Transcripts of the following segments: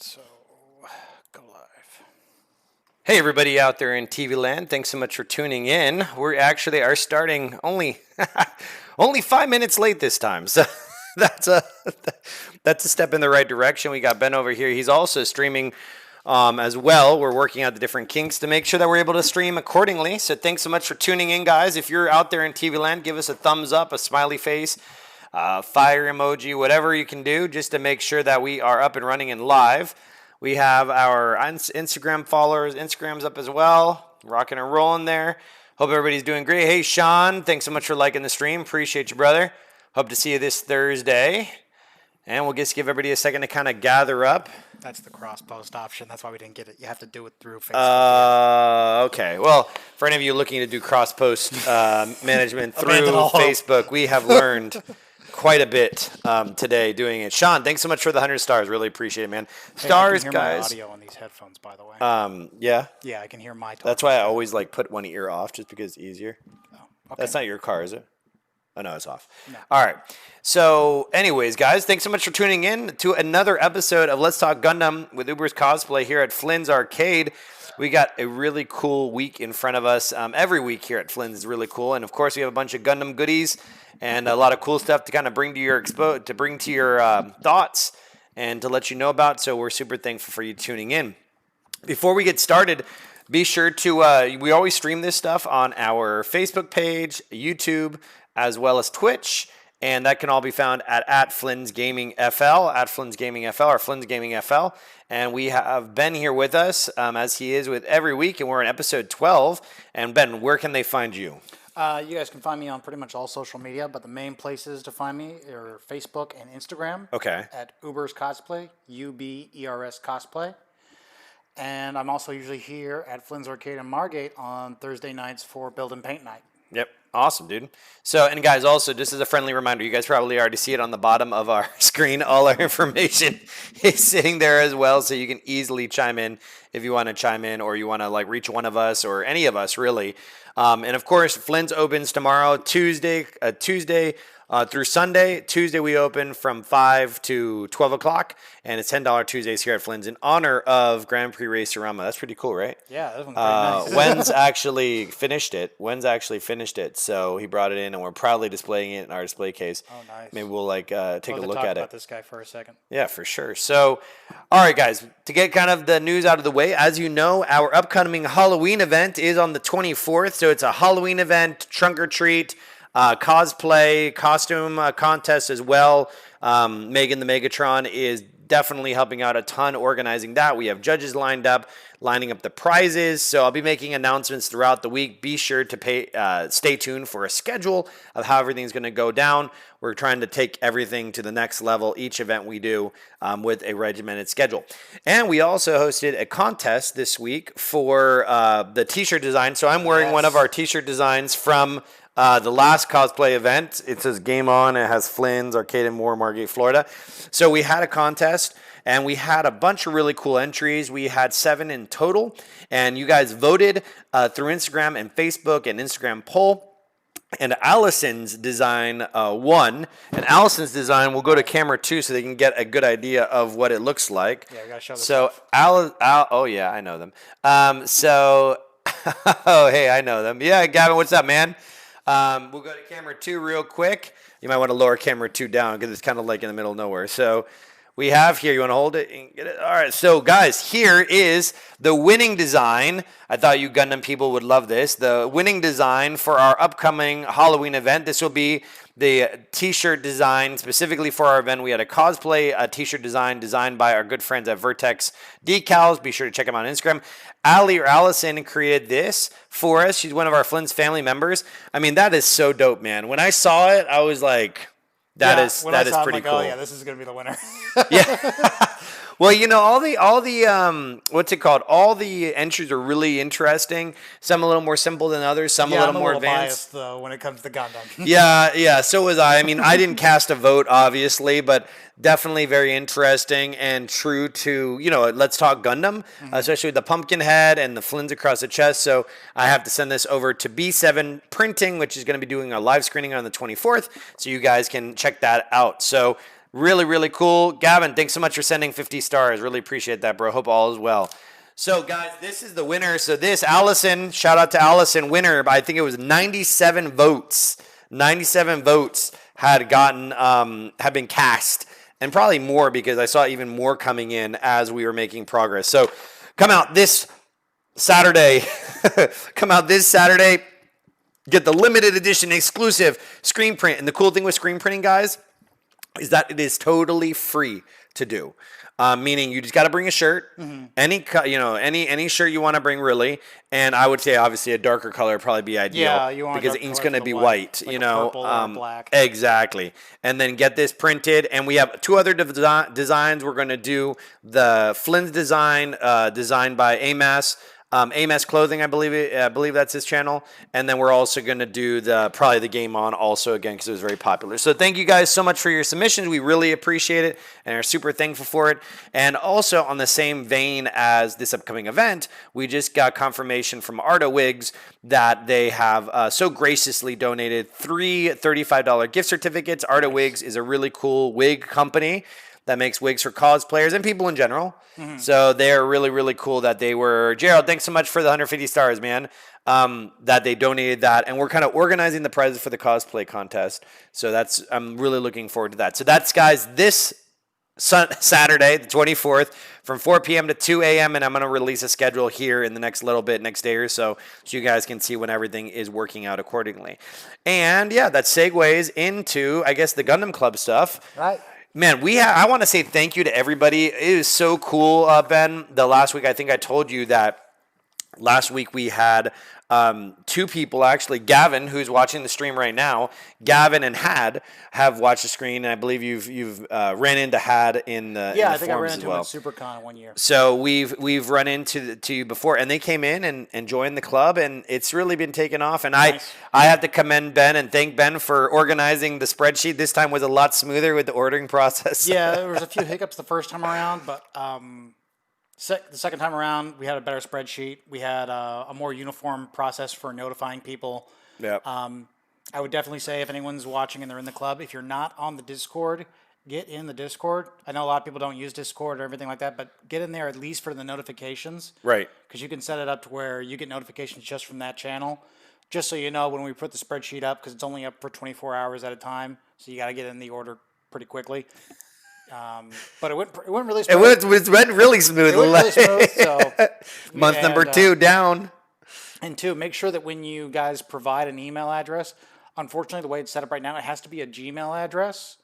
So, go live. Hey, everybody out there in TV land. Thanks so much for tuning in. We actually are starting only 5 minutes late this time. So that's a step in the right direction. We got Ben over here. He's also streaming as well. We're working out the different kinks to make sure that we're able to stream accordingly. So thanks so much for tuning in, guys. If you're out there in TV land, give us a thumbs up, a smiley face, fire emoji, whatever you can do just to make sure that we are up and running and live. We have our Instagram followers. Instagram's up as well. Rocking and rolling there. Hope everybody's doing great. Hey, Sean, thanks so much for liking the stream. Appreciate you, brother. Hope to see you this Thursday. And we'll just give everybody a second to kind of gather up. That's the cross-post option. That's why we didn't get it. You have to do it through Facebook. Okay. Well, for any of you looking to do cross-post management through Facebook, we have learned quite a bit today doing it. Sean, thanks so much for the 100 stars. Really appreciate it, man. Stars, I can hear guys. my audio on these headphones, by the way. Yeah? Yeah, I can hear my talk. That's why I always put one ear off, just because it's easier. Oh, okay. That's not your car, is it? Oh, no, it's off. No. All right. So, anyways, guys, thanks so much for tuning in to another episode of Let's Talk Gundam with Uberscosplay here at Flynn's Arcade. We got a really cool week in front of us. Every week here at Flynn's is really cool. And, of course, we have a bunch of Gundam goodies and a lot of cool stuff to kind of bring to your thoughts and to let you know about. So we're super thankful for you tuning in. Before we get started, be sure to, we always stream this stuff on our Facebook page, YouTube, as well as Twitch. And that can all be found at Flynn's Gaming FL, at Flynn's Gaming FL, or Flynn's Gaming FL. And we have Ben here with us, as he is with every week, and we're in episode 12. And Ben, where can they find you? You guys can find me on pretty much all social media, but the main places to find me are Facebook and Instagram. Okay. At Uberscosplay, UBERS Cosplay. And I'm also usually here at Flynn's Arcade in Margate on Thursday nights for Build and Paint Night. Yep. Awesome, dude. So, and guys, also, just as a friendly reminder, you guys probably already see it on the bottom of our screen. All our information is sitting there as well, so you can easily chime in if you want to chime in or you want to reach one of us or any of us, really. And of course, Flynn's opens tomorrow, Tuesday through Sunday. Tuesday we open from 5 to 12 o'clock, and it's $10 Tuesdays here at Flynn's in honor of Grand Prix Racerama. That's pretty cool, right? Yeah, that one's pretty nice. Wen's actually finished it. So he brought it in, and we're proudly displaying it in our display case. Oh, nice. Maybe we'll take a look at it. Talk about this guy for a second. Yeah, for sure. So, all right, guys, to get kind of the news out of the way, as you know, our upcoming Halloween event is on the 24th. So it's a Halloween event, trunk or treat, cosplay, costume contest as well. Megan the Megatron is definitely helping out a ton organizing that. We have judges lining up the prizes. So I'll be making announcements throughout the week. Be sure to stay tuned for a schedule of how everything's going to go down. We're trying to take everything to the next level, each event we do with a regimented schedule. And we also hosted a contest this week for the t-shirt design. So I'm wearing one of our t-shirt designs from the last cosplay event. It says Game On. It has Flynn's Arcade in Margate, Florida. So we had a contest, and we had a bunch of really cool entries. We had 7 in total, and you guys voted through Instagram and Facebook and Instagram poll. And Allison's design won. And Allison's design will go to camera 2 so they can get a good idea of what it looks like. Yeah, we gotta show this so off. oh yeah, I know them. Hey, I know them. Yeah, Gavin, what's up, man? We'll go to camera 2 real quick. You might want to lower camera 2 down because it's kind of in the middle of nowhere. So we have here, you want to hold it and get it? All right, so guys, here is the winning design. I thought you Gundam people would love this. The winning design for our upcoming Halloween event. This will be the t-shirt design specifically for our event. We had a cosplay t-shirt designed by our good friends at Vertex Decals. Be sure to check them out on Instagram. Allison created this for us. She's one of our Flynn's family members. I mean, that is so dope, man. When I saw it, I was like, that is pretty cool. Oh yeah, this is gonna be the winner. Yeah. Well, all the what's it called? All the entries are really interesting. Some a little more simple than others. Some a little more advanced. Biased, though, when it comes to Gundam. Yeah. So was I. I mean, I didn't cast a vote, obviously, but definitely very interesting and true to Let's Talk Gundam, especially with the pumpkin head and the Flynns across the chest. So I have to send this over to B7 Printing, which is going to be doing a live screening on the 24th. So you guys can check that out. So Really, really cool. Gavin, thanks so much for sending 50 stars. Really appreciate that, bro. Hope all is well. So, guys, this is the winner. So this, Allison, shout out to Allison, winner. I think it was 97 votes. 97 votes had gotten, had been cast. And probably more because I saw even more coming in as we were making progress. So come out this Saturday. Come out this Saturday. Get the limited edition exclusive screen print. And the cool thing with screen printing, guys, is that it is totally free to do. Meaning you just got to bring a shirt, any shirt you want to bring, really. And I would say obviously a darker color would probably be ideal. Yeah, you want because the ink's going to be white, like purple or black. Exactly. And then get this printed. And we have 2 other designs. We're going to do the Flynn's design, designed by Amas. Amas Clothing, I believe that's his channel, and then we're also going to do probably the Game On also again because it was very popular. So thank you guys so much for your submissions. We really appreciate it and are super thankful for it. And also on the same vein as this upcoming event, we just got confirmation from Arto Wigs that they have so graciously donated 3 $35 gift certificates. Arto Wigs is a really cool wig company that makes wigs for cosplayers and people in general. So they're really, really cool that they were. Gerald, thanks so much for the 150 stars, man. That they donated that. And we're kind of organizing the prizes for the cosplay contest. So I'm really looking forward to that. So that's, guys, this Saturday, the 24th, from 4 p.m. to 2 a.m. And I'm going to release a schedule here in the next little bit, next day or so you guys can see when everything is working out accordingly. And yeah, that segues into, I guess, the Gundam Club stuff. Right. Man, I want to say thank you to everybody. It was so cool, Ben. The last week, I think I told you that last week we had 2 people, actually. Gavin, who's watching the stream right now, Gavin and Had have watched the screen, and I believe you've ran into Had in the I think I ran into him at SuperCon 1 year. So we've run into you before, and they came in and joined the club, and it's really been taken off. And nice. I have to commend Ben and thank Ben for organizing the spreadsheet. This time was a lot smoother with the ordering process. Yeah, there was a few hiccups the first time around, but the second time around, we had a better spreadsheet. We had a more uniform process for notifying people. Yeah. I would definitely say if anyone's watching and they're in the club, if you're not on the Discord, get in the Discord. I know a lot of people don't use Discord or everything like that, but get in there at least for the notifications. Right. Because you can set it up to where you get notifications just from that channel. Just so you know when we put the spreadsheet up, because it's only up for 24 hours at a time, so you got to get in the order pretty quickly. But it went really smooth. It went really smooth. It went really smooth. So, month number 2 down. And 2, make sure that when you guys provide an email address, unfortunately, the way it's set up right now, it has to be a Gmail address,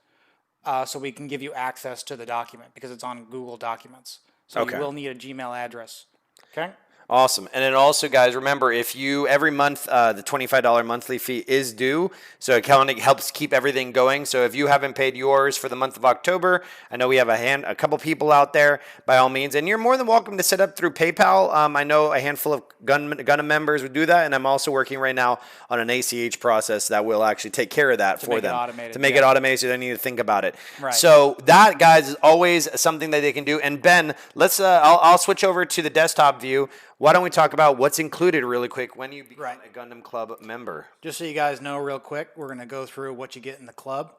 so we can give you access to the document because it's on Google Documents. So you will need a Gmail address. Okay. Awesome. And then also, guys, remember, if you, every month, the $25 monthly fee is due, so it kind of helps keep everything going. So if you haven't paid yours for the month of October, I know we have a couple people out there, by all means, and you're more than welcome to set up through PayPal. I know a handful of Gundam members would do that, and I'm also working right now on an ACH process that will actually take care of that for them. To make it automated, so they don't need to think about it. Right. So that, guys, is always something that they can do. And Ben, let's I'll switch over to the desktop view. Why don't we talk about what's included really quick when you become a Gundam Club member? Just so you guys know real quick, we're going to go through what you get in the club.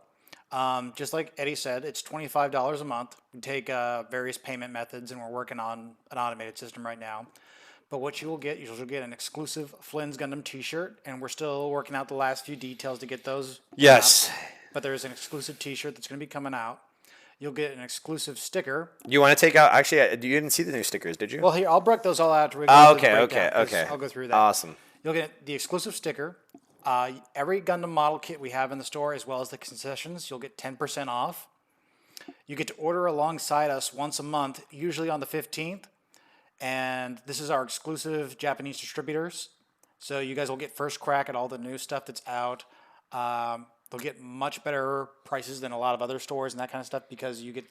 Just like Eddie said, it's $25 a month. We take various payment methods, and we're working on an automated system right now. But what you'll get an exclusive Flynn's Gundam t-shirt, and we're still working out the last few details to get those. Yes. But there's an exclusive t-shirt that's going to be coming out. You'll get an exclusive sticker. You want to take out? Actually, you didn't see the new stickers, did you? Well, here I'll break those all out. Okay. I'll go through that. Awesome. You'll get the exclusive sticker. Every Gundam model kit we have in the store, as well as the concessions, you'll get 10% off. You get to order alongside us once a month, usually on the 15th. And this is our exclusive Japanese distributors. So you guys will get first crack at all the new stuff that's out. They'll get much better prices than a lot of other stores and that kind of stuff because you get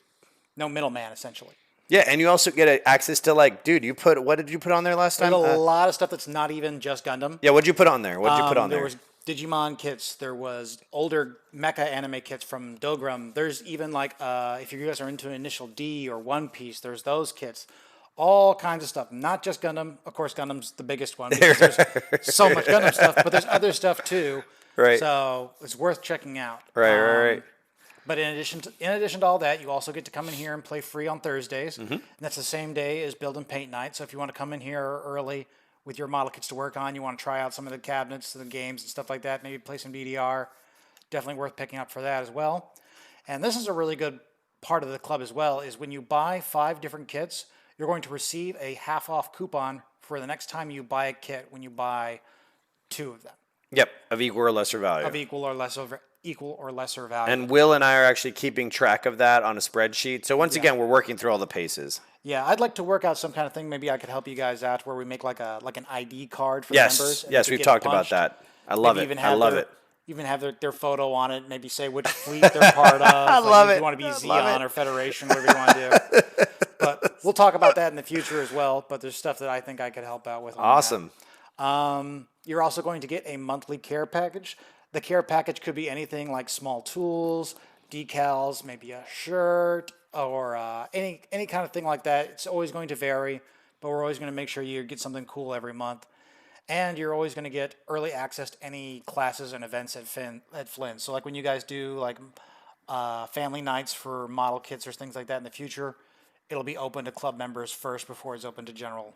no middleman, essentially. Yeah, and you also get access to, like, dude, what did you put on there last time? There's a lot of stuff that's not even just Gundam. Yeah, what'd you put on there? There was Digimon kits. There was older mecha anime kits from Dogram. There's even, like, if you guys are into Initial D or One Piece, there's those kits. All kinds of stuff, not just Gundam. Of course, Gundam's the biggest one because there's so much Gundam stuff, but there's other stuff too. Right. So it's worth checking out. Right. But in addition to all that, you also get to come in here and play free on Thursdays. And that's the same day as Build and Paint Night. So if you want to come in here early with your model kits to work on, you want to try out some of the cabinets, the games and stuff like that, maybe play some DDR, definitely worth picking up for that as well. And this is a really good part of the club as well, is when you buy 5 different kits, you're going to receive a half-off coupon for the next time you buy a kit when you buy 2 of them. Yep, of equal or lesser value. Of equal or lesser value. And Will and I are actually keeping track of that on a spreadsheet. So once again, we're working through all the paces. Yeah, I'd like to work out some kind of thing. Maybe I could help you guys out where we make like an ID card for the members. Yes, we talked about that. I love it. I love it. Even have their photo on it. Maybe say which fleet they're part of. I love it. If you want to be Xeon or Federation, whatever you want to do. But we'll talk about that in the future as well. But there's stuff that I think I could help out with. Awesome. You're also going to get a monthly care package. The care package could be anything like small tools, decals, maybe a shirt, or any kind of thing like that. It's always going to vary, but we're always going to make sure you get something cool every month. And you're always going to get early access to any classes and events at Flynn. So like when you guys do like family nights for model kits or things like that in the future, it'll be open to club members first before it's open to general.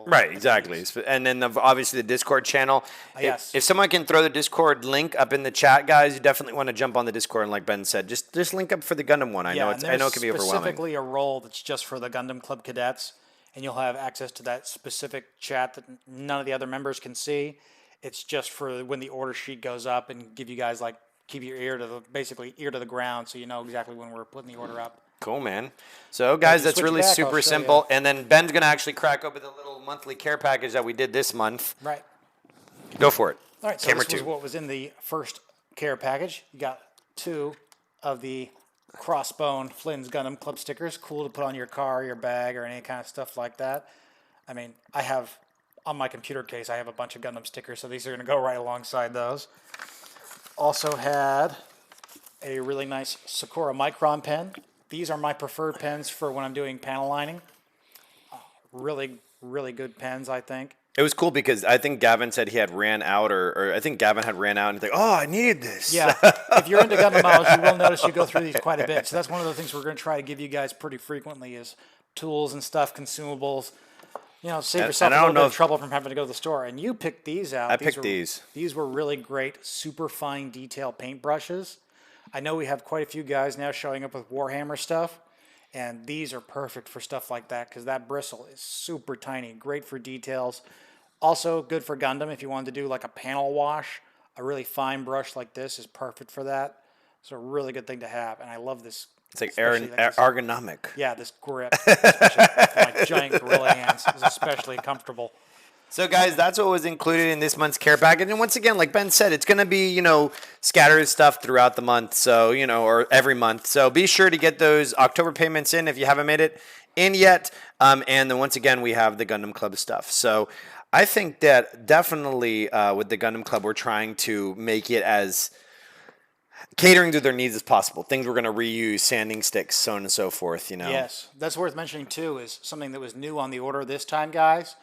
Right, exactly. And then obviously the Discord channel. Yes. If someone can throw the Discord link up in the chat, guys, you definitely want to jump on the Discord. And like Ben said, just link up for the Gundam one. I know it can be overwhelming. Specifically a role that's just for the Gundam Club cadets, and you'll have access to that specific chat that none of the other members can see. It's just for when the order sheet goes up and give you guys keep your ear to the ground so you know exactly when we're putting the order up. Cool, man. So, guys, that's really super simple. And then Ben's going to actually crack open the little monthly care package that we did this month. Right. Go for it. All right, so this was what was in the first care package. You got 2 of the Crossbone Flynn's Gundam Club stickers. Cool to put on your car, your bag, or any kind of stuff like that. I mean, I have, on my computer case, I have a bunch of Gundam stickers, so these are going to go right alongside those. Also had a really nice Sakura Micron pen. These are my preferred pens for when I'm doing panel lining. Really, really good pens, I think. It was cool because I think Gavin said he had ran out, or I think Gavin had ran out, and he's like, oh, I needed this. Yeah, if you're into Gundam models, you will notice you go through these quite a bit. So that's one of the things we're going to try to give you guys pretty frequently is tools and stuff, consumables. You know, save yourself a little bit of trouble from having to go to the store. And you picked these out. I picked these. These were really great, super fine detail paintbrushes. I know we have quite a few guys now showing up with Warhammer stuff, and these are perfect for stuff like that because that bristle is super tiny, great for details. Also good for Gundam if you wanted to do like a panel wash. A really fine brush like this is perfect for that. It's a really good thing to have, and I love this. It's like ergonomic. Yeah, this grip, especially for my giant gorilla hands, is especially comfortable. So, guys, that's what was included in this month's care package. And once again, like Ben said, it's going to be, scattered stuff throughout the month. So, or every month. So be sure to get those October payments in if you haven't made it in yet. And then once again, we have the Gundam Club stuff. So I think that definitely with the Gundam Club, we're trying to make it as catering to their needs as possible. Things we're going to reuse, sanding sticks, so on and so forth, Yes. That's worth mentioning, too, is something that was new on the order this time, guys,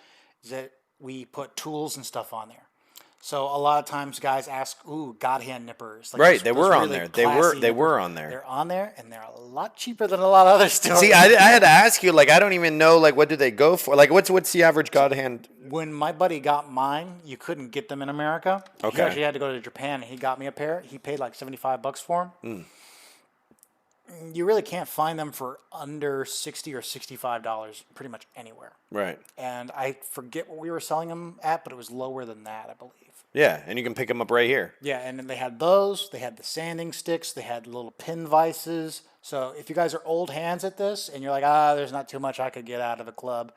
is that we put tools and stuff on there. So a lot of times guys ask, ooh, God hand nippers. Right, they were on there. They were on there. They're on there, and they're a lot cheaper than a lot of other stores. See, I had to ask you, I don't even know, what do they go for? What's the average God hand? When my buddy got mine, you couldn't get them in America. Okay. He actually had to go to Japan, and he got me a pair. He paid like $75 for them. You really can't find them for under $60 or $65 pretty much anywhere. Right. And I forget what we were selling them at, but it was lower than that, I believe. Yeah, and you can pick them up right here. Yeah, and then they had those. They had the sanding sticks. They had little pin vices. So if you guys are old hands at this and you're like, there's not too much I could get out of the club,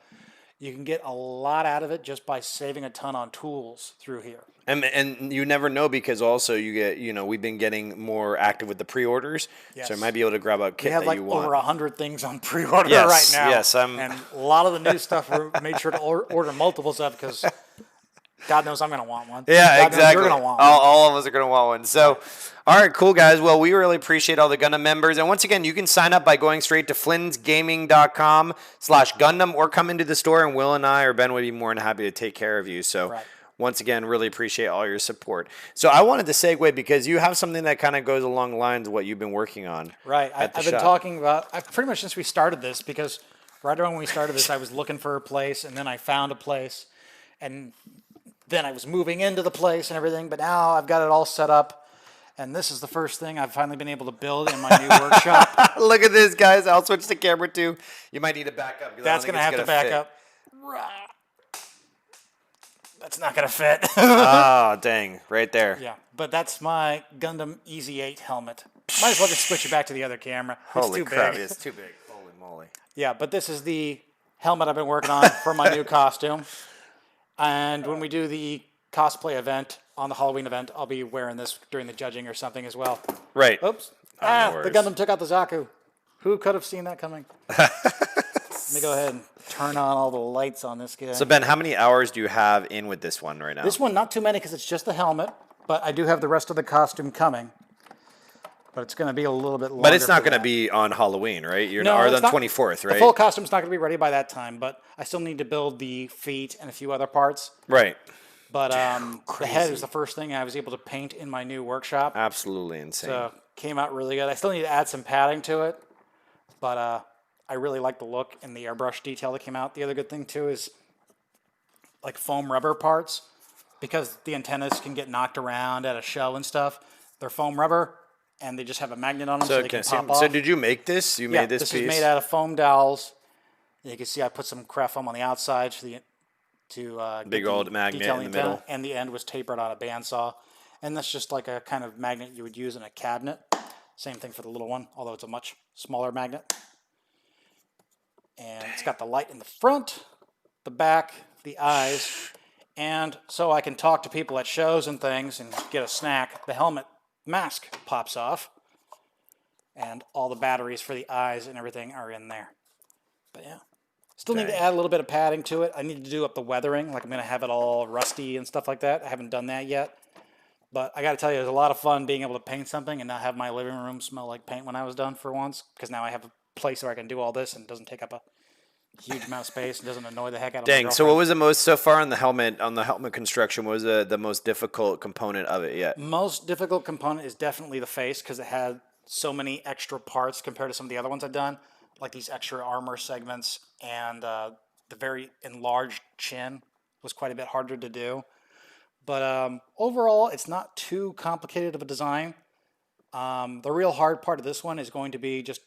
you can get a lot out of it just by saving a ton on tools through here. And you never know because also you get, we've been getting more active with the pre-orders. Yes. So I might be able to grab a kit that you want. We have over 100 things on pre-order right now. Yes, and a lot of the new stuff, we made sure to order multiples of because God knows I'm going to want one. Yeah, God exactly. Knows you're going to want one. All of us are going to want one. So, all right, cool, guys. Well, we really appreciate all the Gundam members. And once again, you can sign up by going straight to flynsgaming.com/Gundam or come into the store, and Will and I or Ben would be more than happy to take care of you. So, once again, really appreciate all your support. So I wanted to segue because you have something that kind of goes along the lines of what you've been working on. Right. At the I've been shop. talking about, I've pretty much since we started this, because right around when we started this, I was looking for a place, and then I found a place, and then I was moving into the place and everything, but now I've got it all set up, and this is the first thing I've finally been able to build in my new workshop. Look at this, guys. I'll switch the camera too. You might need to back up. That's going to have to back fit. up. That's not going to fit. Oh, dang. Right there. Yeah, but that's my Gundam Easy 8 helmet. Might as well just switch it back to the other camera. Holy it's too crap, big. it's too big. Holy moly. Yeah, but this is the helmet I've been working on for my new costume. And when we do the cosplay event, on the Halloween event, I'll be wearing this during the judging or something as well. Right. Oops. No The worries. Gundam took out the Zaku. Who could have seen that coming? Let me go ahead and turn on all the lights on this guy. So, Ben, how many hours do you have in with this one right now? This one, not too many because it's just the helmet, but I do have the rest of the costume coming. But it's going to be a little bit longer. But it's not for going to that. be on Halloween, right? You're No, or it's on not- 24th, right? The full costume's not going to be ready by that time, but I still need to build the feet and a few other parts. Right. But the head is the first thing I was able to paint in my new workshop. Absolutely insane. So came out really good. I still need to add some padding to it, but I really like the look and the airbrush detail that came out. The other good thing too is like foam rubber parts, because the antennas can get knocked around at a show and stuff. They're foam rubber, and they just have a magnet on them so they can pop off. So did you make this? You Yeah, made this this piece? is made out of foam dowels. You can see I put some craft foam on the outside to Big get the old magnet detail in the antenna, middle. and the end was tapered on a bandsaw. And that's just like a kind of magnet you would use in a cabinet. Same thing for the little one, although it's a much smaller magnet. And it's got the light in the front, the back, the eyes, and so I can talk to people at shows and things and get a snack. The helmet mask pops off, and all the batteries for the eyes and everything are in there. But yeah, still need to Dang. add a little bit of padding to it. I need to do up the weathering, like I'm going to have it all rusty and stuff like that. I haven't done that yet. But I got to tell you, it was a lot of fun being able to paint something and not have my living room smell like paint when I was done for once, because now I have a place where I can do all this and it doesn't take up a huge amount of space and doesn't annoy the heck out of my Dang. So girlfriend. what was the most so far on the helmet construction? What was the most difficult component of it yet? Most difficult component is definitely the face, because it had so many extra parts compared to some of the other ones I've done, like these extra armor segments, and the very enlarged chin was quite a bit harder to do. But overall, it's not too complicated of a design. The real hard part of this one is going to be just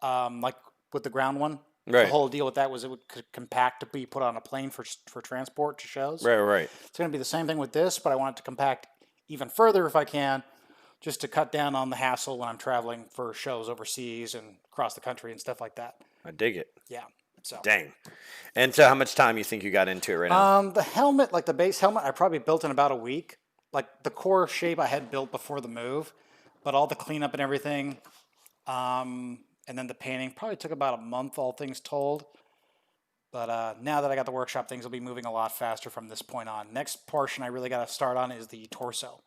like with the ground one. Right. The whole deal with that was it would compact to be put on a plane for transport to shows. Right. It's going to be the same thing with this, but I want it to compact even further if I can, just to cut down on the hassle when I'm traveling for shows overseas and across the country and stuff like that. I dig it. Yeah. So. Dang. And so how much time you think you got into it right now? The helmet, like the base helmet, I probably built in about a week. Like the core shape I had built before the move, but all the cleanup and everything, and then the painting probably took about a month, all things told. But now that I got the workshop, things will be moving a lot faster from this point on. Next portion I really got to start on is the torso.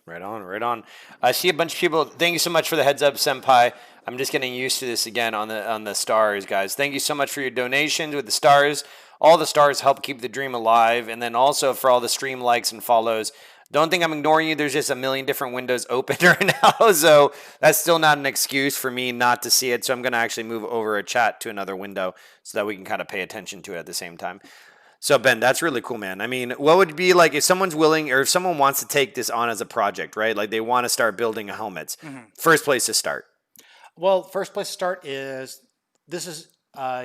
Right on. I see a bunch of people. Thank you so much for the heads up, Senpai. I'm just getting used to this again on the stars, guys. Thank you so much for your donations with the stars. All the stars help keep the dream alive, and then also for all the stream likes and follows. Don't think I'm ignoring you. There's just a million different windows open right now, so that's still not an excuse for me not to see it. So I'm going to actually move over a chat to another window so that we can kind of pay attention to it at the same time. So, Ben, that's really cool, man. I mean, what would be like if someone's willing or if someone wants to take this on as a project, right? Like they want to start building helmets. First place to start. Well, first place to start is this is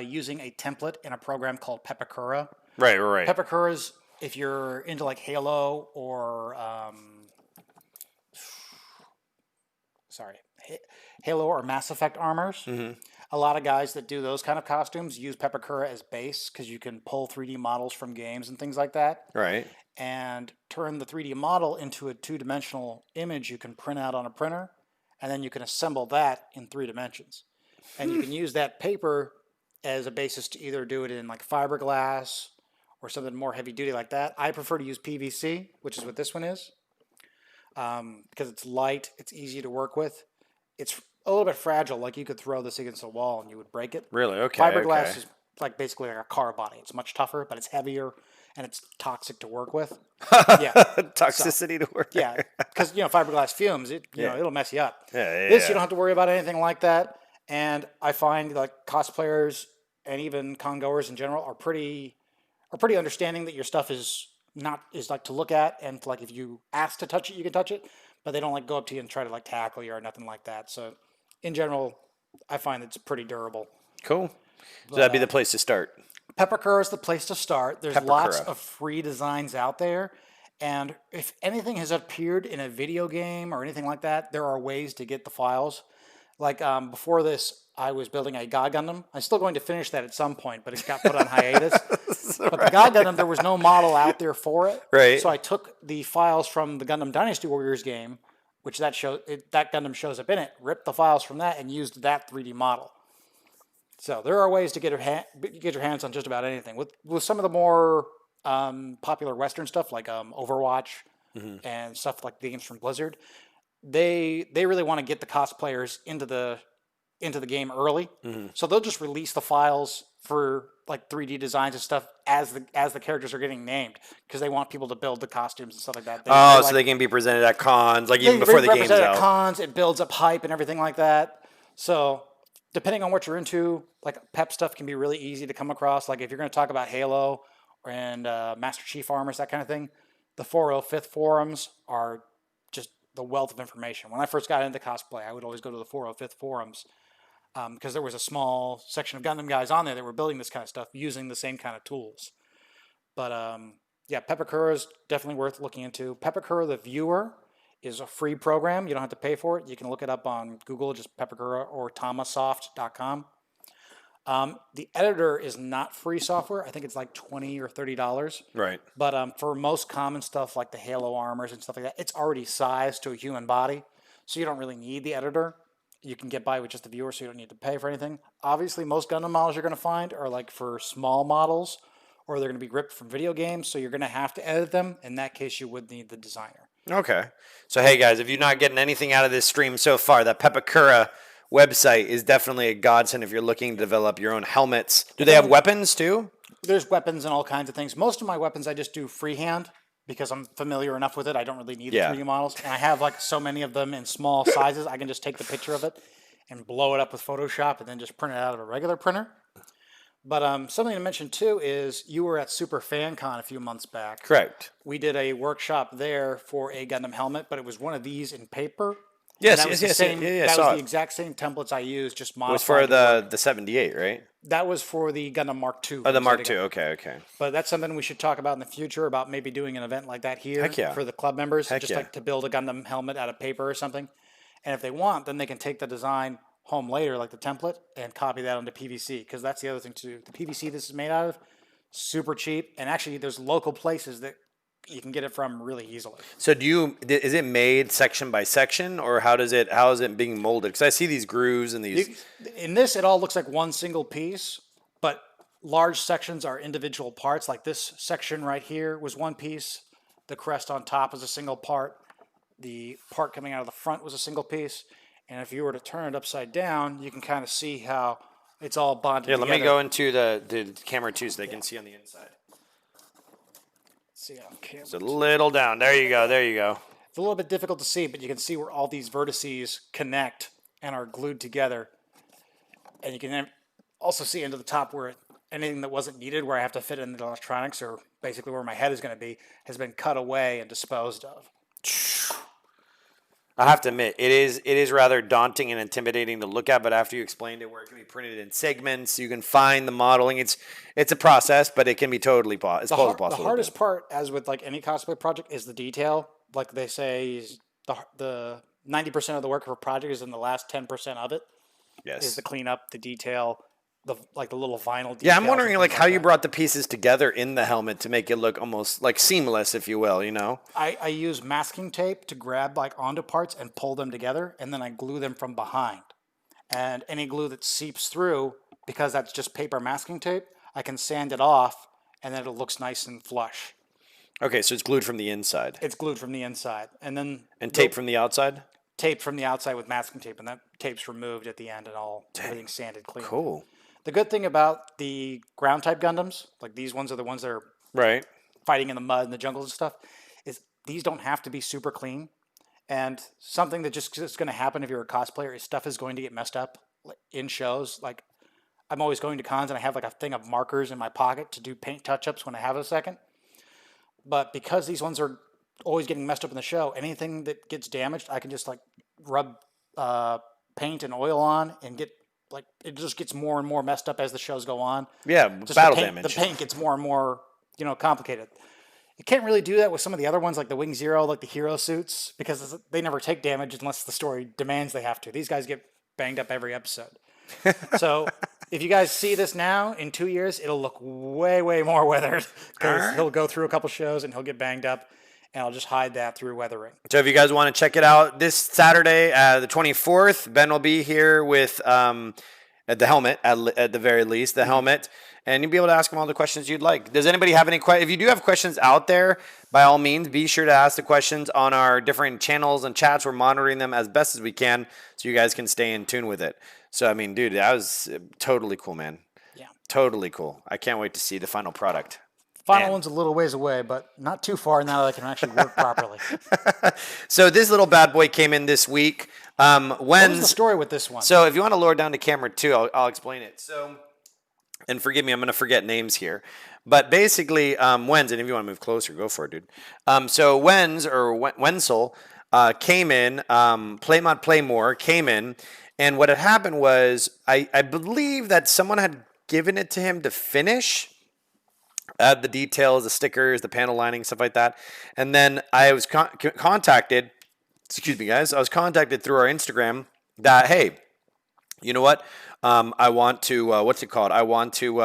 using a template in a program called Pepakura. Right. Pepakura's, if you're into like Halo or Halo or Mass Effect armors. A lot of guys that do those kind of costumes use Pepakura as base because you can pull 3D models from games and things like that. Right. And turn the 3D model into a two-dimensional image you can print out on a printer, and then you can assemble that in 3 dimensions. And you can use that paper as a basis to either do it in like fiberglass or something more heavy-duty like that. I prefer to use PVC, which is what this one is, because it's light, it's easy to work with. It's a little bit fragile, like you could throw this against a wall and you would break it. Really? Okay. Fiberglass okay. is like basically like a car body. It's much tougher, but it's heavier and it's toxic to work with. Yeah. Toxicity to work. Yeah, because fiberglass fumes, it'll mess you up. Yeah, This you don't have to worry about anything like that. And I find like cosplayers and even con-goers in general are pretty understanding that your stuff is like to look at, and like if you ask to touch it, you can touch it, but they don't like go up to you and try to like tackle you or nothing like that. So in general, I find it's pretty durable. Cool. So that'd be the place to start. Peppercur is the place to start. There's Peppercur. lots of free designs out there. And if anything has appeared in a video game or anything like that, there are ways to get the files. Like before this, I was building a God Gundam. I'm still going to finish that at some point, but it got put on hiatus. But the God Gundam, there was no model out there for it. Right. So I took the files from the Gundam Dynasty Warriors game, which that Gundam shows up in it, ripped the files from that, and used that 3D model. So there are ways to get your hands on just about anything. With some of the more popular Western stuff like Overwatch and stuff like the games from Blizzard, they really want to get the cosplayers into the game early. So they'll just release the files for like 3D designs and stuff as the characters are getting named, because they want people to build the costumes and stuff like that. So they can be presented at cons, like even before the game's out. At cons, it builds up hype and everything like that. So depending on what you're into, like pep stuff can be really easy to come across. Like if you're going to talk about Halo and Master Chief armors, that kind of thing, the 405th forums are just the wealth of information. When I first got into cosplay, I would always go to the 405th forums because there was a small section of Gundam guys on there that were building this kind of stuff using the same kind of tools. But yeah, Peppercur is definitely worth looking into. Peppercur the Viewer is a free program. You don't have to pay for it. You can look it up on Google, just Peppercur or Tamasoft.com. The editor is not free software. I think it's like $20 or $30. Right. But for most common stuff like the Halo armors and stuff like that, it's already sized to a human body, so you don't really need the editor. You can get by with just the viewer, so you don't need to pay for anything. Obviously, most Gundam models you're going to find are like for small models, or they're going to be ripped from video games, so you're going to have to edit them. In that case, you would need the designer. Okay. So, hey, guys, if you're not getting anything out of this stream so far, that Peppercur website is definitely a godsend if you're looking to develop your own helmets. Do they have weapons, too? There's weapons and all kinds of things. Most of my weapons I just do freehand because I'm familiar enough with it. I don't really need the 3D models. And I have like so many of them in small sizes, I can just take the picture of it and blow it up with Photoshop and then just print it out of a regular printer. But something to mention, too, is you were at Super FanCon a few months back. Correct. We did a workshop there for a Gundam helmet, but it was one of these in paper. Yes, That was the exact same templates I used, just modified. It was for the 78, right? That was for the Gundam Mark II. Oh, the Mark II. Okay. But that's something we should talk about in the future, about maybe doing an event like that here for the club members. Like to build a Gundam helmet out of paper or something. And if they want, then they can take the design home later, like the template, and copy that onto PVC, because that's the other thing too. The PVC this is made out of, super cheap, and actually there's local places that you can get it from really easily. So is it made section by section, or how is it being molded? Because I see these grooves and these. In this, it all looks like one single piece, but large sections are individual parts. Like this section right here was one piece. The crest on top was a single part. The part coming out of the front was a single piece. And if you were to turn it upside down, you can kind of see how it's all bonded together. Let me go into the camera too, so they can see on the inside. See on camera. It's a little down. There you go. It's a little bit difficult to see, but you can see where all these vertices connect and are glued together. And you can also see into the top where anything that wasn't needed, where I have to fit in the electronics, or basically where my head is going to be, has been cut away and disposed of. I have to admit, it is rather daunting and intimidating to look at, but after you explained it, where it can be printed in segments, you can find the modeling. It's a process, but it can be totally possible. The hardest part, as with like any cosplay project, is the detail. Like they say, the 90% of the work of a project is in the last 10% of it. Yes. Is the cleanup, the detail, the little vinyl details. Yeah, I'm wondering like how you brought the pieces together in the helmet to make it look almost like seamless, if you will, you know? I use masking tape to grab like onto parts and pull them together, and then I glue them from behind. And any glue that seeps through, because that's just paper masking tape, I can sand it off, and then it looks nice and flush. Okay, so it's glued from the inside. It's glued from the inside. And tape from the outside? Tape from the outside with masking tape, and that tape's removed at the end and everything's sanded clean. Cool. The good thing about the ground type Gundams, like these ones are the ones that are Right. fighting in the mud and the jungles and stuff, is these don't have to be super clean. And something that just is going to happen if you're a cosplayer is stuff is going to get messed up in shows. Like I'm always going to cons and I have like a thing of markers in my pocket to do paint touch-ups when I have a second. But because these ones are always getting messed up in the show, anything that gets damaged, I can just like rub paint and oil on and get like it just gets more and more messed up as the shows go on. Yeah, Just battle the paint, damage. The paint gets more and more complicated. You can't really do that with some of the other ones like the Wing Zero, like the hero suits, because they never take damage unless the story demands they have to. These guys get banged up every episode. So if you guys see this now, in 2 years, it'll look way, way more weathered because he'll go through a couple shows and he'll get banged up, and I'll just hide that through weathering. So if you guys want to check it out this Saturday, the 24th, Ben will be here with at the helmet, at the very least, the helmet, and you'll be able to ask him all the questions you'd like. Does anybody have any questions? If you do have questions out there, by all means, be sure to ask the questions on our different channels and chats. We're monitoring them as best as we can so you guys can stay in tune with it. So, I mean, dude, that was totally cool, man. Yeah. Totally cool. I can't wait to see the final product. Final one's a little ways away, but not too far now that I can actually work properly. So this little bad boy came in this week. What was the story with this one? So if you want to lower down to camera too, I'll explain it. So, and forgive me, I'm going to forget names here. But basically, Wenz, and if you want to move closer, go for it, dude. So Wenz, or Wenzel, came in, Playmod Playmore came in, and what had happened was, I believe that someone had given it to him to finish, add the details, the stickers, the panel lining, stuff like that. And then I was contacted, excuse me, guys, I was contacted through our Instagram that, hey, you know what? I want to, what's it called? I want to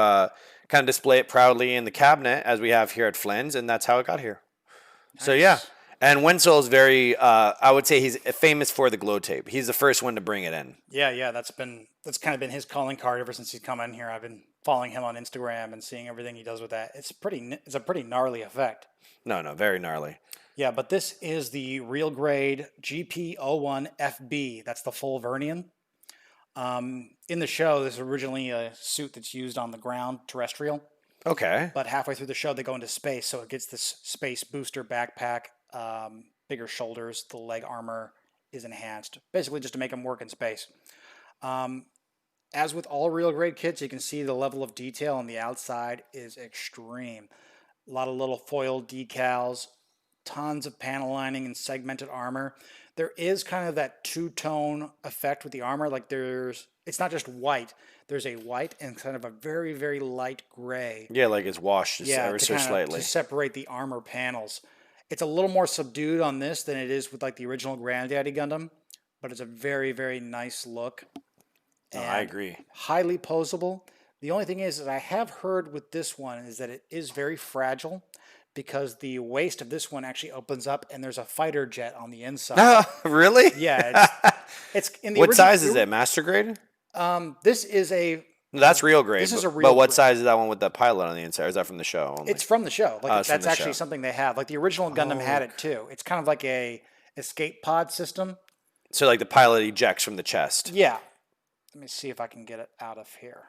kind of display it proudly in the cabinet as we have here at Flynn's, and that's how it got here. Nice. So, yeah. And Wenzel is very, I would say he's famous for the glow tape. He's the first one to bring it in. Yeah, that's kind of been his calling card ever since he's come in here. I've been following him on Instagram and seeing everything he does with that. It's a pretty gnarly effect. No, very gnarly. Yeah, but this is the real grade GP01FB. That's the full Vernian. In the show, this is originally a suit that's used on the ground, terrestrial. Okay. But halfway through the show, they go into space, so it gets this space booster backpack, bigger shoulders. The leg armor is enhanced, basically just to make them work in space. As with all real grade kits, you can see the level of detail on the outside is extreme. A lot of little foil decals, tons of panel lining and segmented armor. There is kind of that two-tone effect with the armor. Like it's not just white. There's a white and kind of a very, very light gray. Yeah, like it's washed ever so slightly. To separate the armor panels. It's a little more subdued on this than it is with like the original Granddaddy Gundam, but it's a very, very nice look. Oh, I agree. Highly posable. The only thing is that I have heard with this one is that it is very fragile because the waist of this one actually opens up and there's a fighter jet on the inside. Oh, really? Yeah. It's in the What size is it? Master grade? This is a... No, that's real grade. This is a real But what grade. size is that one with the pilot on the inside? Or is that from the show only? It's from the show. Like it's from that's the actually show. something they have. Like the original Gundam had it too. It's kind of like a escape pod system. So like the pilot ejects from the chest. Yeah. Let me see if I can get it out of here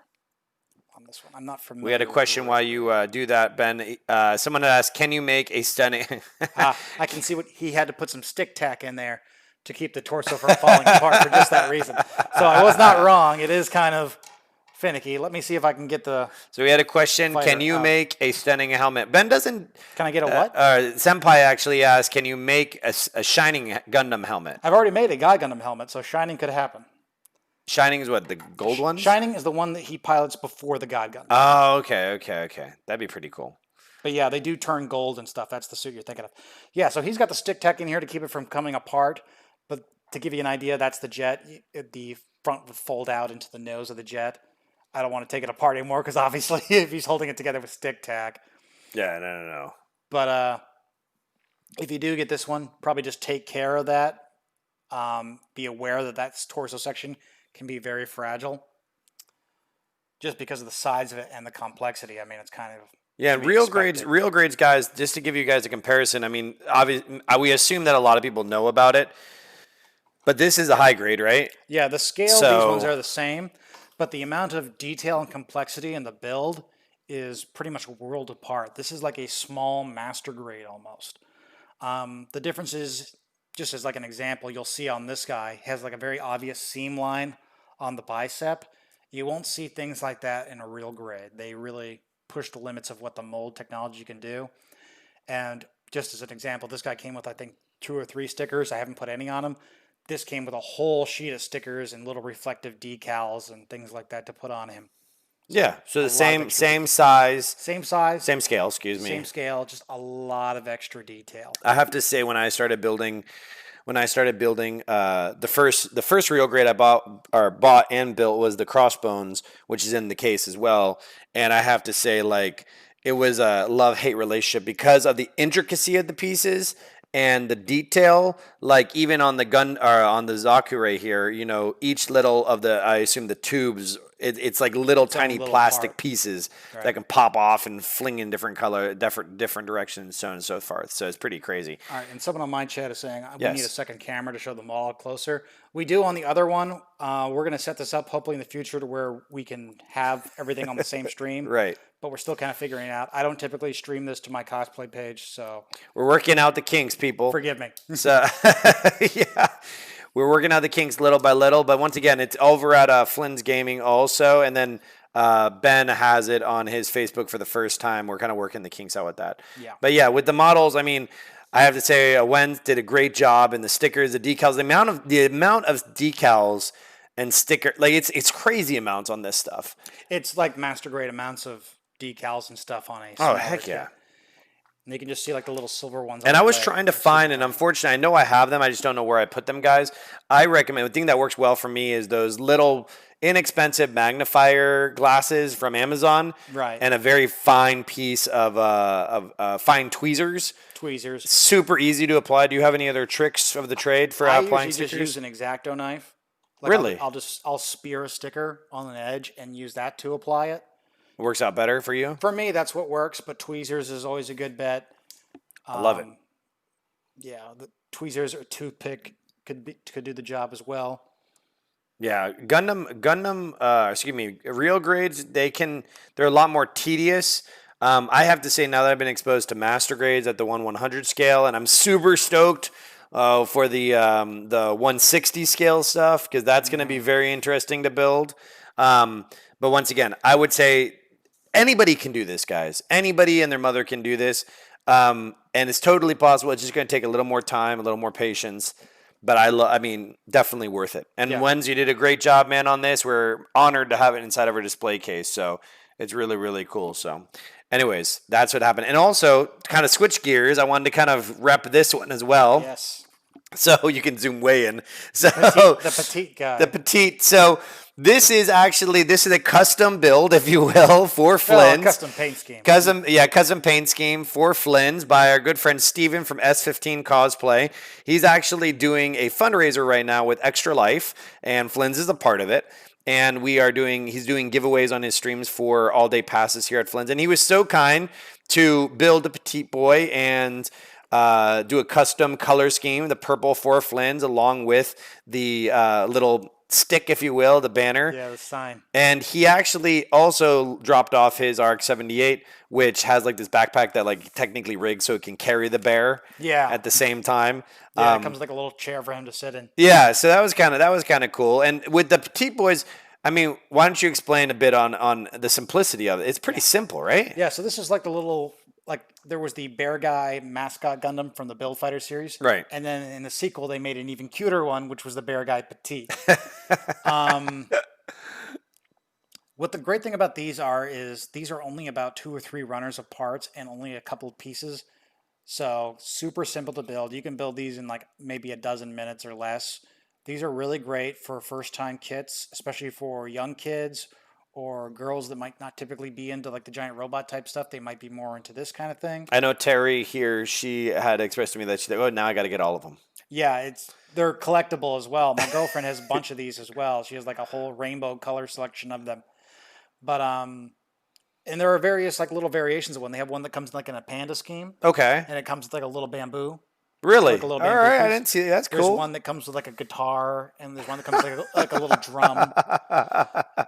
on this one. I'm not familiar. We had a question while you do that, Ben. Someone asked, can you make a stunning... I can see what he had to put some stick tack in there to keep the torso from falling apart for just that reason. So I was not wrong. It is kind of finicky. Let me see if I can get the... So we had a question, can you make a stunning helmet? Ben doesn't... Can I get a what? Senpai actually asked, can you make a Shining Gundam helmet? I've already made a Guy Gundam helmet, so Shining could happen. Shining is what, the gold one? Shining is the one that he pilots before the God Gundam. Oh, okay. That'd be pretty cool. But yeah, they do turn gold and stuff. That's the suit you're thinking of. Yeah, so he's got the stick tack in here to keep it from coming apart. But to give you an idea, that's the jet. The front would fold out into the nose of the jet. I don't want to take it apart anymore because obviously if he's holding it together with stick tack. Yeah, no. But if you do get this one, probably just take care of that. Be aware that that torso section can be very fragile just because of the size of it and the complexity. I mean, it's kind of... Yeah, and real grades, guys, just to give you guys a comparison, I mean, obviously, we assume that a lot of people know about it, but this is a high grade, right? Yeah, the scale, these ones are the same. but the amount of detail and complexity in the build is pretty much a world apart. This is like a small master grade almost. The difference is, just as like an example, you'll see on this guy, has like a very obvious seam line on the bicep. You won't see things like that in a real grade. They really push the limits of what the mold technology can do. And just as an example, this guy came with, I think, 2 or 3 stickers. I haven't put any on him. This came with a whole sheet of stickers and little reflective decals and things like that to put on him. Yeah, so the lot of same extra same size, Same size, same scale, excuse me. same scale, just a lot of extra detail. I have to say when I started building the first real grade I bought and built was the Crossbones, which is in the case as well. And I have to say, like, it was a love-hate relationship because of the intricacy of the pieces and the detail. Like even on the gun or on the Sakura here, you know, each little of the, I assume the tubes, it's like little tiny little plastic part. pieces Right. that can pop off and fling in different color, different directions, so on and so forth. So it's pretty crazy. All right, and someone on my chat is saying we Yes. need a second camera to show them all closer. We do on the other one. We're going to set this up hopefully in the future to where we can have everything on the same stream. Right. But we're still kind of figuring it out. I don't typically stream this to my cosplay page, so We're working out the kinks, people. forgive me. So yeah, we're working out the kinks little by little. But once again, it's over at Flynn's Gaming also, and then Ben has it on his Facebook for the first time. We're kind of working the kinks out with that. Yeah. But yeah, with the models, I mean, I have to say, Wen did a great job, and the stickers, the decals, the amount of decals and sticker, like it's crazy amounts on this stuff. It's like master grade amounts of decals and stuff on a. Oh smaller heck kit. yeah! And you can just see like the little silver ones. And on I the was leg. trying to They're super find, and tiny. unfortunately, I know I have them. I just don't know where I put them, guys. I recommend the thing that works well for me is those little inexpensive magnifier glasses from Amazon, Right. And a very fine piece of fine tweezers. Tweezers. Super easy to apply. Do you have any other tricks of the trade for I applying usually stickers? just use an X-Acto knife. Like Really? I'll spear a sticker on an edge and use that to apply it. Works out better for you. For me, that's what works. But tweezers is always a good bet. I love it. Yeah, the tweezers or toothpick could do the job as well. Yeah, excuse me, real grades, they're a lot more tedious. I have to say now that I've been exposed to master grades at the 1/100 scale, and I'm super stoked for the 160 scale stuff because that's going to be very interesting to build. But once again, I would say anybody can do this, guys. Anybody and their mother can do this, and it's totally possible. It's just going to take a little more time, a little more patience. But I mean, definitely worth it. And Yeah. Wenz, you did a great job, man, on this. We're honored to have it inside of our display case. So it's really, really cool. So anyways, that's what happened. And also, to kind of switch gears, I wanted to kind of rep this one as well. Yes, So you can zoom way in. So the petite guy. the petite. So this is a custom build, if you will, for Flynn's. Custom paint scheme. Custom paint scheme for Flynn's by our good friend Steven from S15 Cosplay. He's actually doing a fundraiser right now with Extra Life, and Flynn's is a part of it. And he's doing giveaways on his streams for all day passes here at Flynn's. And he was so kind to build a petite boy and do a custom color scheme, the purple for Flynn's, along with the little stick, if you will, the banner. Yeah, the sign. And he actually also dropped off his RX-78, which has like this backpack that like technically rigs so it can carry the bear. Yeah. At the same time. Yeah, it comes with like a little chair for him to sit in. Yeah, so that was kind of cool. And with the petite boys, I mean, why don't you explain a bit on the simplicity of it? It's pretty simple, right? Yeah, so this is like the little, like there was the bear guy mascot Gundam from the Build Fighter series. Right. And then in the sequel, they made an even cuter one, which was the bear guy petite. What the great thing about these is these are only about 2 or 3 runners of parts and only a couple of pieces. So super simple to build. You can build these in like maybe a dozen minutes or less. These are really great for first-time kits, especially for young kids or girls that might not typically be into like the giant robot type stuff. They might be more into this kind of thing. I know Terry here, she had expressed to me that now I got to get all of them. Yeah, they're collectible as well. My girlfriend has a bunch of these as well. She has like a whole rainbow color selection of them. But and there are various like little variations of one. They have one that comes like in a panda scheme, Okay. and it comes with like a little bamboo. Really? Like a little All band right, I groupies. didn't see that. That's There's cool. one that comes with like a guitar, and there's one that comes with like a little drum.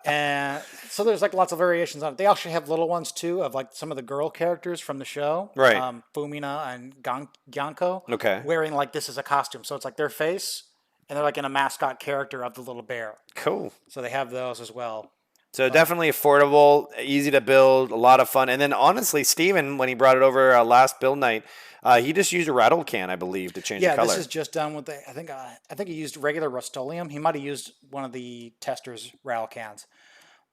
And so there's like lots of variations on it. They actually have little ones too of like some of the girl characters from the show, Right. Fumina and Gyanko, Okay. wearing like this as a costume. So it's like their face, and they're like in a mascot character of the little bear. Cool. So they have those as well. So definitely affordable, easy to build, a lot of fun. And then honestly, Steven, when he brought it over last build night, he just used a rattle can, I believe, to change the Yeah, color. this is just done with the. I think he used regular Rust-Oleum. He might have used one of the testers' rattle cans,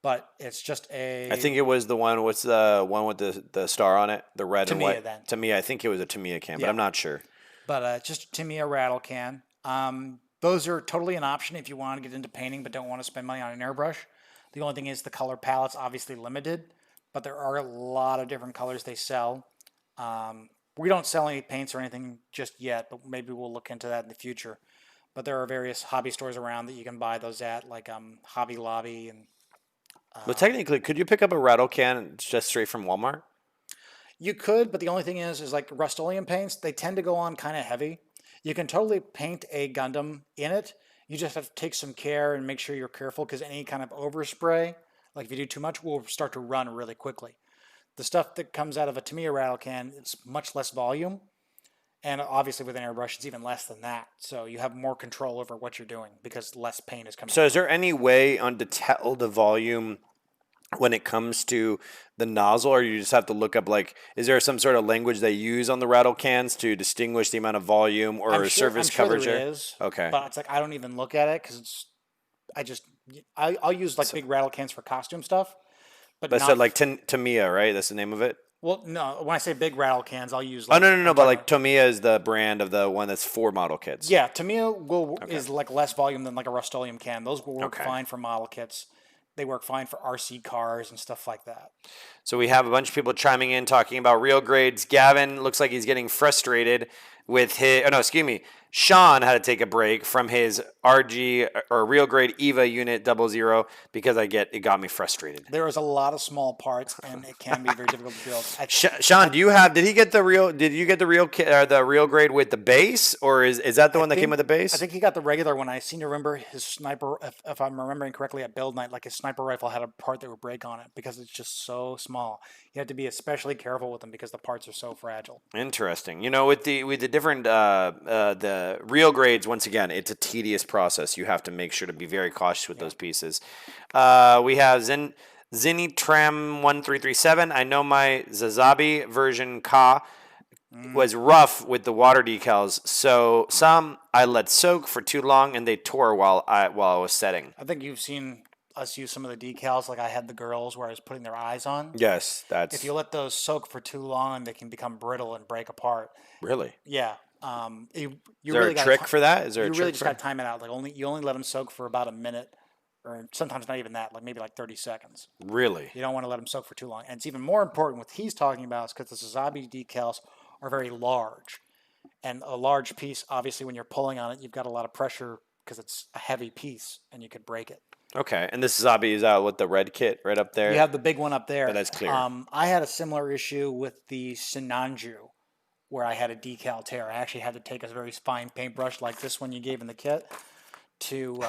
but it's just a. I think it was the one. What's the one with the star on it? The red and Tamiya white. then. Tamiya. I think it was a Tamiya can, but Yeah. I'm not sure. But just a Tamiya rattle can. Those are totally an option if you want to get into painting but don't want to spend money on an airbrush. The only thing is the color palette's obviously limited, but there are a lot of different colors they sell. We don't sell any paints or anything just yet, but maybe we'll look into that in the future. But there are various hobby stores around that you can buy those at, like Hobby Lobby. And But technically, could you pick up a rattle can just straight from Walmart? you could, but the only thing is like Rust-Oleum paints, they tend to go on kind of heavy. You can totally paint a Gundam in it. You just have to take some care and make sure you're careful because any kind of overspray, like if you do too much, will start to run really quickly. The stuff that comes out of a Tamiya rattle can, it's much less volume. And obviously with an airbrush, it's even less than that. So you have more control over what you're doing because less paint is coming So is there any way on to tell the volume when it comes to the nozzle, or you just have to look up like, is there some sort of language they use on the rattle cans to distinguish the amount of volume or surface coverage? There is. Okay. But it's like I don't even look at it because I'll use like big rattle cans for costume stuff. But But not, said like Tamiya, right? That's the name of it. well, no. When I say big rattle cans, I'll use. Oh Like, no. I'm But talking like Tamiya is the brand of the one that's for model kits. yeah, Tamiya is like less volume than like a Rust-Oleum can. Those will work Okay. fine for model kits. They work fine for RC cars and stuff like that. So we have a bunch of people chiming in talking about real grades. Gavin looks like he's getting frustrated with his. Oh no, excuse me. Sean had to take a break from his RG or real grade EVA unit 00 because it got me frustrated. There is a lot of small parts, and it can be very difficult to build. Sean, did you get the real the real grade with the base, or is that the one that came with the base? I think he got the regular one. I seem to remember his sniper, if I'm remembering correctly, at build night, like his sniper rifle had a part that would break on it because it's just so small. You have to be especially careful with them because the parts are so fragile. Interesting. You know, with the different the real grades, once again, it's a tedious process. You have to make sure to be very cautious with those pieces. We have Zinitram 1337. I know my Zazabi version Ka was rough with the water decals, so some I let soak for too long and they tore while I was setting. I think you've seen us use some of the decals, like I had the girls where I was putting their eyes on. Yes, that's If you let those soak for too long, they can become brittle and break apart. really. Yeah. Is there a trick for that? Is there a You trick really just for got to time it out. Like you only let them soak for about a minute, or sometimes not even that. Like maybe like 30 seconds. Really? You don't want to let them soak for too long. And it's even more important what he's talking about is because the Sazabi decals are very large, and a large piece, obviously, when you're pulling on it, you've got a lot of pressure because it's a heavy piece, and you could break it. Okay, and this Zabi is out with the red kit right up there. You have the big one up there. Oh, that's clear. I had a similar issue with the Sinanju, where I had a decal tear. I actually had to take a very fine paintbrush like this one you gave in the kit to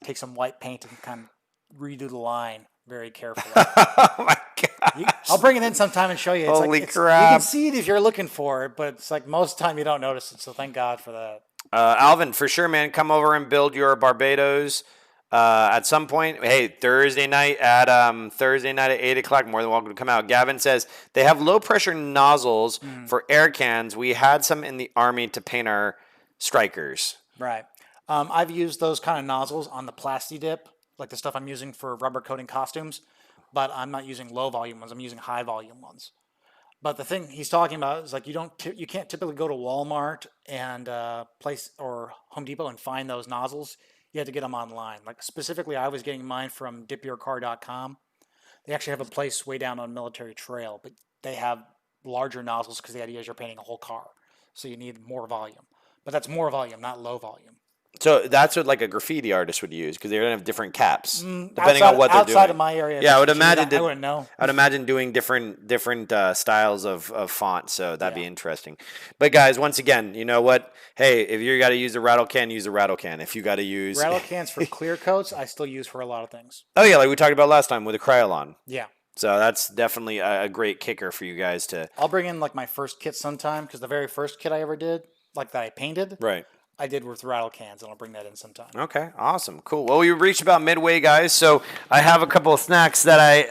take some white paint and kind of redo the line very carefully. Oh my god! I'll bring it in sometime and show you. It's Holy like, crap. You can see it if you're looking for it, but it's like most of the time you don't notice it, so thank God for that. Alvin, for sure, man. Come over and build your Barbados at some point. Hey, Thursday night at 8 o'clock. More than welcome to come out. Gavin says they have low pressure nozzles for air cans. We had some in the army to paint our strikers. Right. I've used those kind of nozzles on the Plasti Dip, like the stuff I'm using for rubber coating costumes, but I'm not using low volume ones. I'm using high volume ones. But the thing he's talking about is like you can't typically go to Walmart and place or Home Depot and find those nozzles. You have to get them online. Like specifically, I was getting mine from dipyourcar.com. They actually have a place way down on Military Trail, but they have larger nozzles because the idea is you're painting a whole car, so you need more volume. But that's more volume, not low volume. So that's what like a graffiti artist would use because they're gonna have different caps depending on what they're doing. Outside of my area, Yeah, I would imagine. I wouldn't know. I'd imagine doing different styles of font. So that'd be Yeah. interesting. But guys, once again, you know what? Hey, if you got to use a rattle can, use a rattle can. If you got to use Rattle cans for clear coats, I still use for a lot of things. oh yeah, like we talked about last time with the Krylon. Yeah. So that's definitely a great kicker for you guys to I'll bring in like my first kit sometime because the very first kit I ever did, like that I painted, right. I did with rattle cans, and I'll bring that in sometime. Okay, awesome, cool. Well, we reached about midway, guys. So I have a couple of snacks that I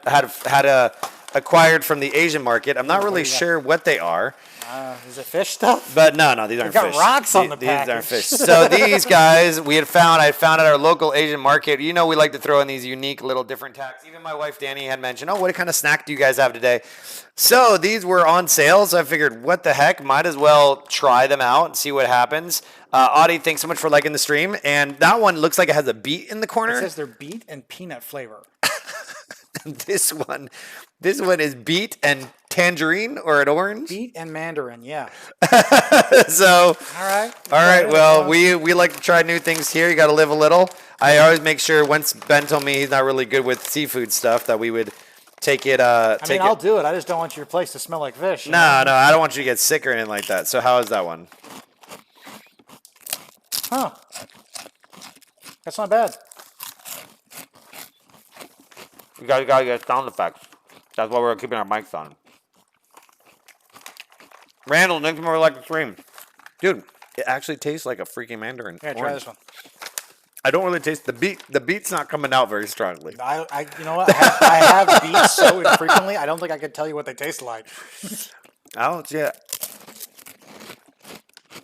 had acquired from the Asian market. I'm not really sure what they are. Is it fish stuff? But no, these aren't got fish. rocks on the These aren't package. fish. So these guys I found at our local Asian market. You know, we like to throw in these unique little different tacks. Even my wife Danny had mentioned, oh, what kind of snack do you guys have today? So these were on sale. So I figured, what the heck? Might as well try them out and see what happens. Audie, thanks so much for liking the stream. And that one looks like it has a beet in the corner. It says they're beet and peanut flavor. This one is beet and tangerine or an orange. Beet and mandarin, yeah. So All right. well, we like to try new things here. You got to live a little. I always make sure once Ben told me he's not really good with seafood stuff that we would take it. I'll do it. I just don't want your place to smell like fish. No, I don't want you to get sick or anything like that. So how is that one? Huh. That's not bad. You guys gotta get sound effects. That's why we're keeping our mics on. Randall, next time we like the stream. Dude, it actually tastes like a freaking mandarin. Yeah, try this one. I don't really taste the beet. The beet's not coming out very strongly. You know what? I have beets so infrequently, I don't think I could tell you what they taste like. Oh, yeah.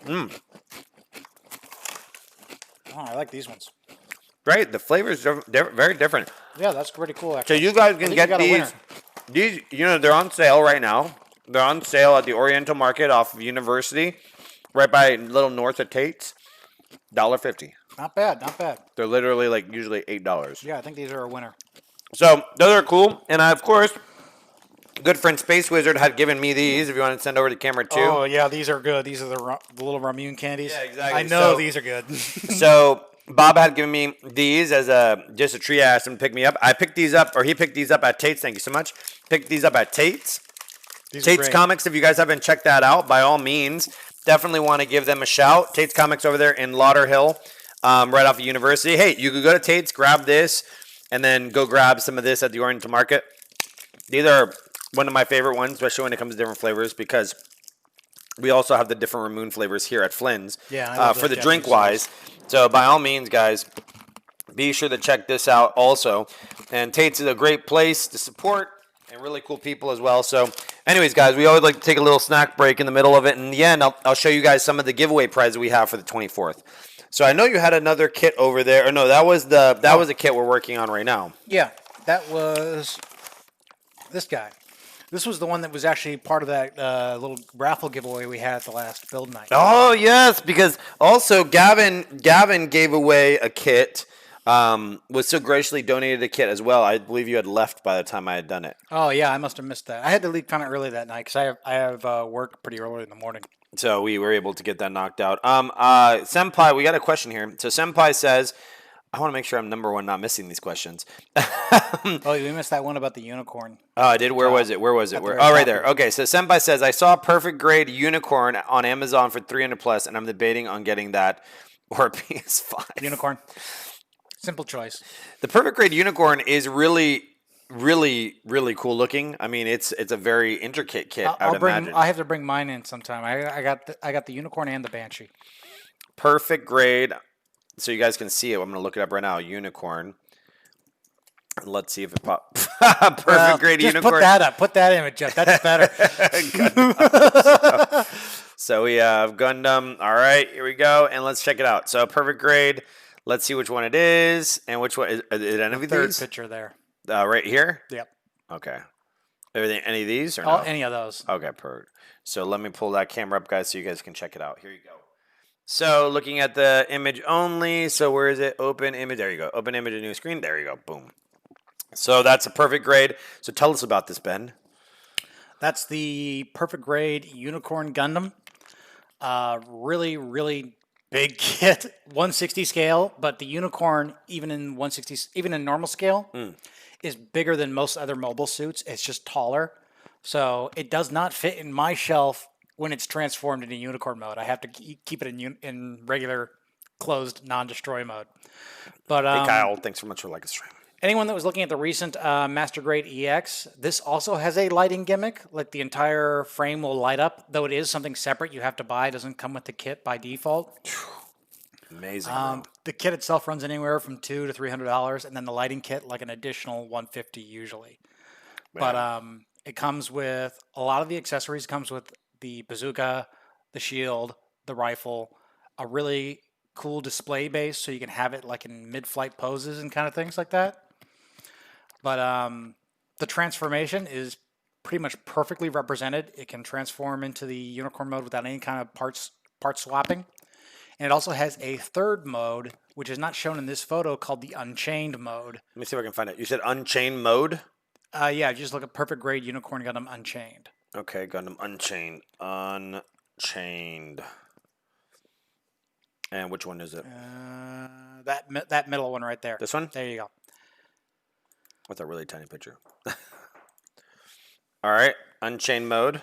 Oh, I like these ones. Right, the flavors are very different. Yeah, that's pretty cool, So actually. you guys can get got a winner. these, you know, they're on sale right now. They're on sale at the Oriental Market off of University, right by a little north of Tate's. $1.50. Not bad, not bad. They're literally like usually $8. Yeah, I think these are a winner. So those are cool. And I, of course, good friend Space Wizard had given me these. If you want to send over to camera too. Oh, yeah, these are good. These are the little Ramune candies. Yeah, exactly. I know So- these are good. So Bob had given me these as just a treat. I asked him to pick me up. I picked these up, or he picked these up at Tate's. Thank you so much. Picked these up at Tate's. These are Tate's great. Comics, if you guys haven't checked that out, by all means, definitely want to give them a shout. Tate's Comics over there in Lauderhill, right off of University. Hey, you could go to Tate's, grab this, and then go grab some of this at the Oriental Market. These are one of my favorite ones, especially when it comes to different flavors, because we also have the different Ramune flavors here at Flynn's. Yeah, I love for those the Japanese drink-wise. So by all means, guys, be sure to check this out also. And Tate's is a great place to support and really cool people as well. So anyways, guys, we always like to take a little snack break in the middle of it. And in the end, I'll show you guys some of the giveaway prizes we have for the 24th. So I know you had another kit over there. Or no, that was a kit we're working on right now. Yeah, that was this guy. This was the one that was actually part of that little raffle giveaway we had at the last build night. Oh, yes, because also Gavin gave away a kit, was so graciously donated a kit as well. I believe you had left by the time I had done it. Oh, yeah, I must have missed that. I had to leave kind of early that night because I have work pretty early in the morning. So we were able to get that knocked out. Senpai, we got a question here. So Senpai says, I want to make sure I'm number one, not missing these questions. Oh, we missed that one about the unicorn. Oh, I did. Where was it? At the very Oh, right top. there. Okay, so Senpai says, I saw a perfect grade unicorn on Amazon for 300 plus, and I'm debating on getting that or a PS5. Unicorn. Simple choice. The perfect grade unicorn is really, really, really cool looking. I mean, it's a very intricate kit. I would imagine. I have to bring mine in sometime. I got the unicorn and the banshee. Perfect grade. So you guys can see it. I'm going to look it up right now. Unicorn. Let's see if it pops. Perfect grade just unicorn. Put that up. Put that image up. That's better. So we have Gundam. All right, here we go. And let's check it out. So perfect grade. Let's see which one it is. And which one is it? Any of Third these? picture there. Right here? Yep. Okay. Everything? Any of these or Oh, no? any of those. Okay, perfect. So let me pull that camera up, guys, so you guys can check it out. Here you go. So looking at the image only. So where is it? Open image. There you go. Open image, a new screen. There you go. Boom. So that's a perfect grade. So tell us about this, Ben. That's the perfect grade unicorn Gundam. Really, really big kit, 160 scale, but the unicorn, even in 160, even in normal scale, is bigger than most other mobile suits. It's just taller. So it does not fit in my shelf when it's transformed into unicorn mode. I have to keep it in regular closed non-destroy mode. But Hey Kyle, thanks so much for liking the stream. anyone that was looking at the recent Master Grade EX, this also has a lighting gimmick. Like the entire frame will light up, though it is something separate you have to buy. It doesn't come with the kit by default. Amazing. Bro. The kit itself runs anywhere from $200 to $300, and then the lighting kit like an additional $150 usually. Man. But it comes with a lot of the accessories. It comes with the bazooka, the shield, the rifle, a really cool display base so you can have it like in mid-flight poses and kind of things like that. But the transformation is pretty much perfectly represented. It can transform into the unicorn mode without any kind of part swapping. And it also has a third mode, which is not shown in this photo, called the Unchained Mode. Let me see if I can find it. You said Unchained Mode? Yeah, just look at Perfect Grade Unicorn Gundam Unchained. Okay, Gundam Unchained. Unchained. And which one is it? That middle one right there. This one? There you go. That's a really tiny picture. All right, Unchained Mode.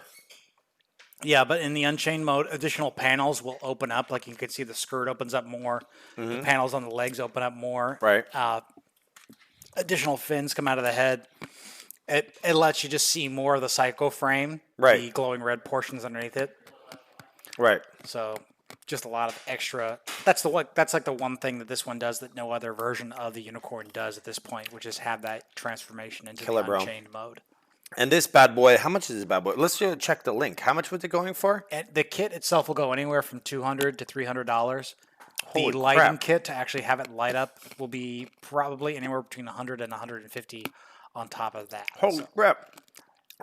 Yeah, but in the Unchained Mode, additional panels will open up. Like you can see the skirt opens up more. The panels on the legs open up more. Right. Additional fins come out of the head. It lets you just see more of the psycho frame. Right. The glowing red portions underneath it. Right. So just a lot of extra. That's like the one thing that this one does that no other version of the unicorn does at this point, which is have that transformation into Killer, the bro. Unchained Mode. And this bad boy, how much is this bad boy? Let's just check the link. How much was it going for? And the kit itself will go anywhere from $200 to $300. Holy The lighting crap. kit to actually have it light up will be probably anywhere between 100 and 150 on top of that. Holy So crap.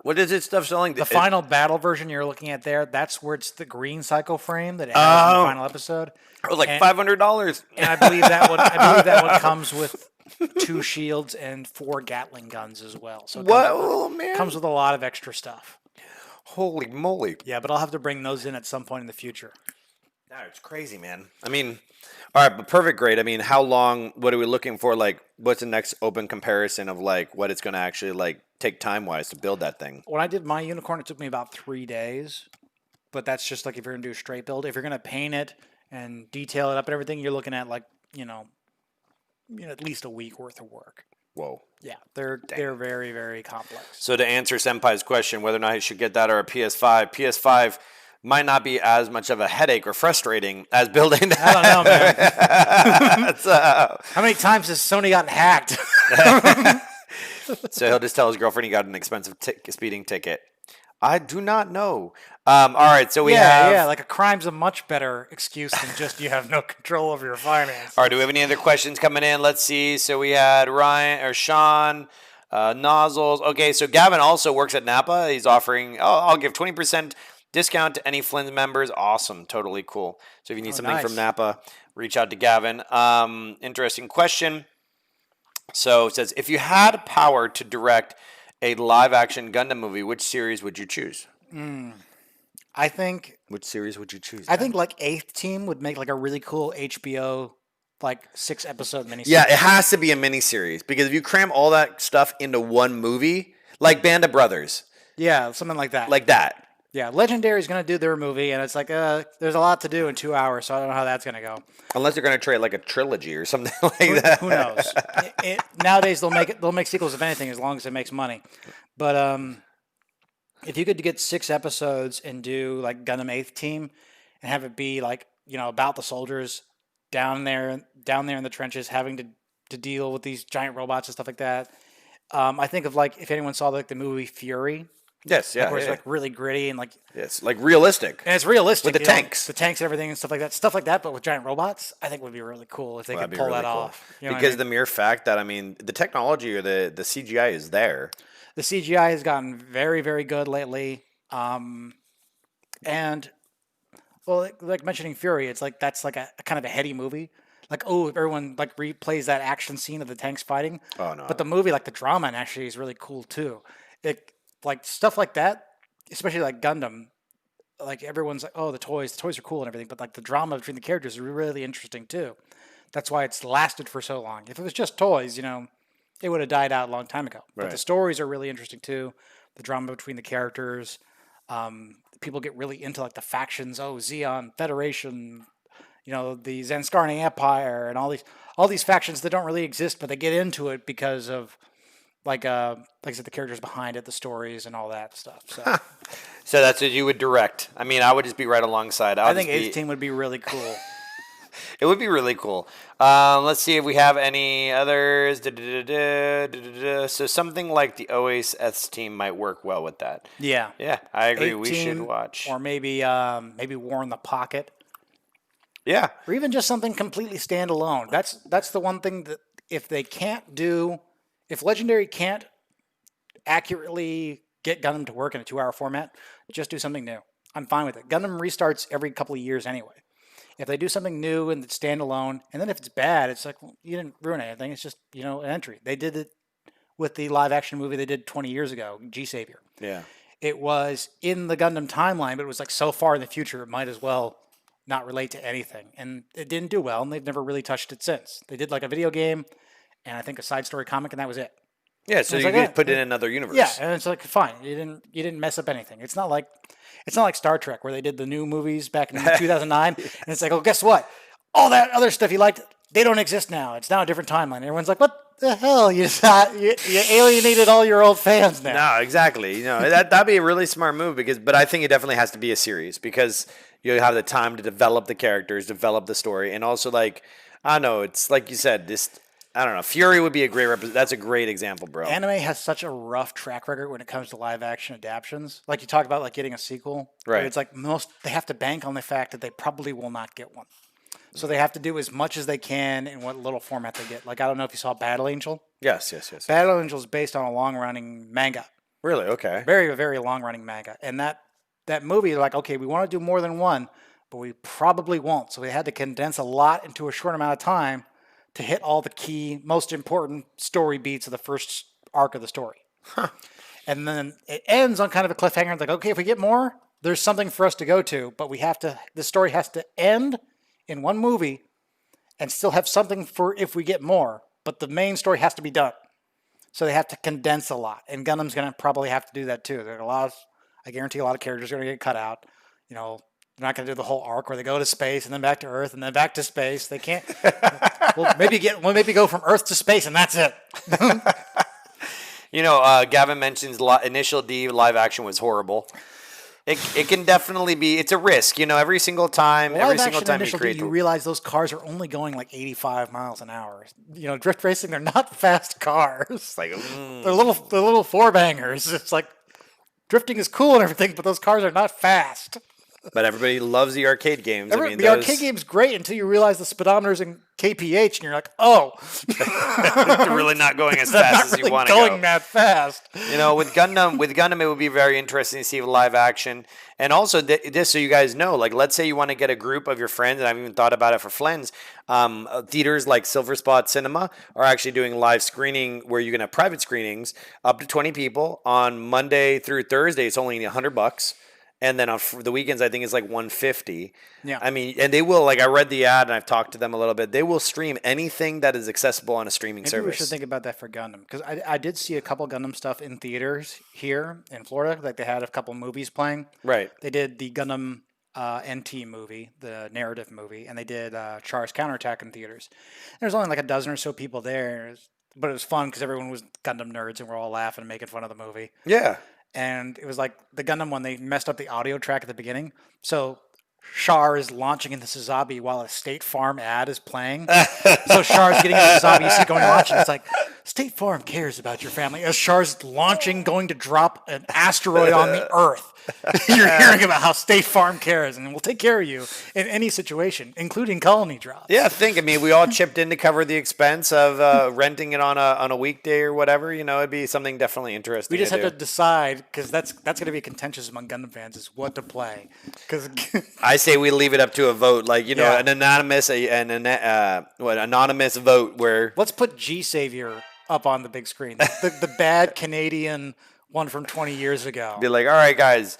What is this stuff selling? the final battle version you're looking at there, that's where it's the green psycho frame that it has in the final episode. It was like and- $500. And I believe that one comes with 2 shields and 4 Gatling guns as well. So it Whoa, man. comes with a lot of extra stuff. Holy moly. Yeah, but I'll have to bring those in at some point in the future. It's crazy, man. I mean, all right, but perfect grade. I mean, how long, what are we looking for? Like, what's the next open comparison of like what it's going to actually like take time-wise to build that thing? When I did my unicorn, it took me about 3 days. But that's just like if you're going to do a straight build. If you're going to paint it and detail it up and everything, you're looking at like, at least a week worth of work. Whoa. Yeah, they're very, very complex. So to answer Senpai's question, whether or not he should get that or a PS5 might not be as much of a headache or frustrating as building that. I don't know, man. How many times has Sony gotten hacked? So he'll just tell his girlfriend he got an expensive speeding ticket. I do not know. All right, so we have... Yeah, like a crime's a much better excuse than just you have no control over your finances. All right, do we have any other questions coming in? Let's see. So we had Sean, Nozzles. Okay, so Gavin also works at Napa. He's offering, I'll give 20% discount to any Flynn's members. Awesome, totally cool. So if you need something from Napa, reach out to Gavin. Interesting question. So it says, if you had power to direct a live-action Gundam movie, which series would you choose? I think... Which series would you choose? I think like 8th Team would make like a really cool HBO like 6-episode miniseries. Yeah, it has to be a miniseries because if you cram all that stuff into one movie, like Band of Brothers. Yeah, something like that. Like that. Yeah, Legendary's going to do their movie, and it's like, there's a lot to do in 2 hours, so I don't know how that's going to go. Unless they're going to trade like a trilogy or something like that. Who knows? Nowadays, they'll make sequels of anything as long as it makes money. But if you could get 6 episodes and do like Gundam 8th Team and have it be like, about the soldiers down there in the trenches having to deal with these giant robots and stuff like that. I think of like, if anyone saw like the movie Fury. Yes, yeah. Where it's like really gritty and like... It's like realistic. And it's realistic. With the tanks. The tanks and everything and stuff like that. Stuff like that, but with giant robots, I think would be really cool if they could pull that off. Because the mere fact that, the technology or the CGI is there. The CGI has gotten very, very good lately. And, well, like mentioning Fury, it's like that's like a kind of a heady movie. Like, everyone like replays that action scene of the tanks fighting. Oh, no. But the movie, like the drama, actually is really cool too. Like stuff like that, especially like Gundam, like everyone's like, oh, the toys are cool and everything, but like the drama between the characters is really interesting too. That's why it's lasted for so long. If it was just toys, it would have died out a long time ago. But the Right. stories are really interesting too. The drama between the characters. People get really into like the factions. Oh, Xeon Federation. The Zanskarni Empire and all these factions that don't really exist, but they get into it because of like I said, the characters behind it, the stories, and all that stuff. So So that's what you would direct. I mean, I would just be right alongside. I think Eighth Team would be really cool. It would be really cool. Let's see if we have any others. So something like the OSS team might work well with that. Yeah. Yeah, I agree. Eighth We should Team, watch. or maybe War in the Pocket, Yeah. or even just something completely standalone. That's the one thing that if Legendary can't accurately get Gundam to work in a 2-hour format, just do something new. I'm fine with it. Gundam restarts every couple of years anyway. If they do something new and it's standalone, and then if it's bad, it's like, well, you didn't ruin anything. It's just, an entry. They did it with the live action movie they did 20 years ago, G-Savior. Yeah. It was in the Gundam timeline, but it was like so far in the future, it might as well not relate to anything. And it didn't do well, and they've never really touched it since. They did like a video game and I think a side story comic, and that was it. Yeah, so you like, could put it in another universe. Yeah, and it's like fine. You didn't mess up anything. It's not like Star Trek where they did the new movies back in 2009, and it's like, oh, guess what? All that other stuff you liked, they don't exist now. It's now a different timeline. Everyone's like, what the hell? You alienated all your old fans now. No, exactly. That'd be a really smart move but I think it definitely has to be a series because you have the time to develop the characters, develop the story, and also like I don't know. It's like you said, I don't know. Fury would be a great that's a great example, bro. Anime has such a rough track record when it comes to live action adaptations. Like you talk about like getting a sequel. Right. It's like they have to bank on the fact that they probably will not get one. So they have to do as much as they can in what little format they get. Like I don't know if you saw Battle Angel. Yes. Battle Angel is based on a long running manga. Really? Okay. Very, very long running manga. And that movie, they're like, okay, we want to do more than one, but we probably won't. So they had to condense a lot into a short amount of time to hit all the key, most important story beats of the first arc of the story. Huh. And then it ends on kind of a cliffhanger. It's like, okay, if we get more, there's something for us to go to, but the story has to end in one movie and still have something for if we get more, but the main story has to be done. So they have to condense a lot. And Gundam's going to probably have to do that too. There are I guarantee a lot of characters are going to get cut out. They're not going to do the whole arc where they go to space and then back to Earth and then back to space. They can't. We'll maybe go from Earth to space and that's it. Gavin mentions initial D live action was horrible. It can definitely be. It's a risk, every single time. You realize those cars are only going like 85 miles an hour. Drift racing, they're not fast cars. Like they're little four bangers. It's like drifting is cool and everything, but those cars are not fast. But everybody loves the arcade games. The arcade game's great until you realize the speedometer's in kph, and you're like, oh. They're really not going as fast as you want to go. Going that fast. With Gundam, it would be very interesting to see live action. And also, this so you guys know, like, let's say you want to get a group of your friends, and I've even thought about it for Flynn's, theaters like Silver Spot Cinema are actually doing live screening where you can have private screenings up to 20 people on Monday through Thursday. It's only $100. And then on the weekends, I think it's like $150. Yeah. I mean, and they will, like, I read the ad and I've talked to them a little bit. They will stream anything that is accessible on a streaming service. Maybe we should think about that for Gundam. Because I did see a couple Gundam stuff in theaters here in Florida. Like, they had a couple movies playing. Right. They did the Gundam NT movie, the narrative movie, and they did Char's Counterattack in theaters. There was only like a dozen or so people there. But it was fun because everyone was Gundam nerds and we're all laughing and making fun of the movie. Yeah. And it was like the Gundam one, they messed up the audio track at the beginning. So Char is launching into Suzabi while a State Farm ad is playing. So Char's getting into Suzabi, you see going to launch, and it's like, State Farm cares about your family. As Char's launching, going to drop an asteroid on the Earth. You're hearing about how State Farm cares and will take care of you in any situation, including colony drops. Yeah, we all chipped in to cover the expense of renting it on a weekday or whatever. It'd be something definitely interesting. We just have to decide, because that's going to be contentious among Gundam fans, is what to play. Because I say we leave it up to a vote, like an anonymous vote where let's put G Savior up on the big screen. The bad Canadian one from 20 years ago. Be like, all right, guys,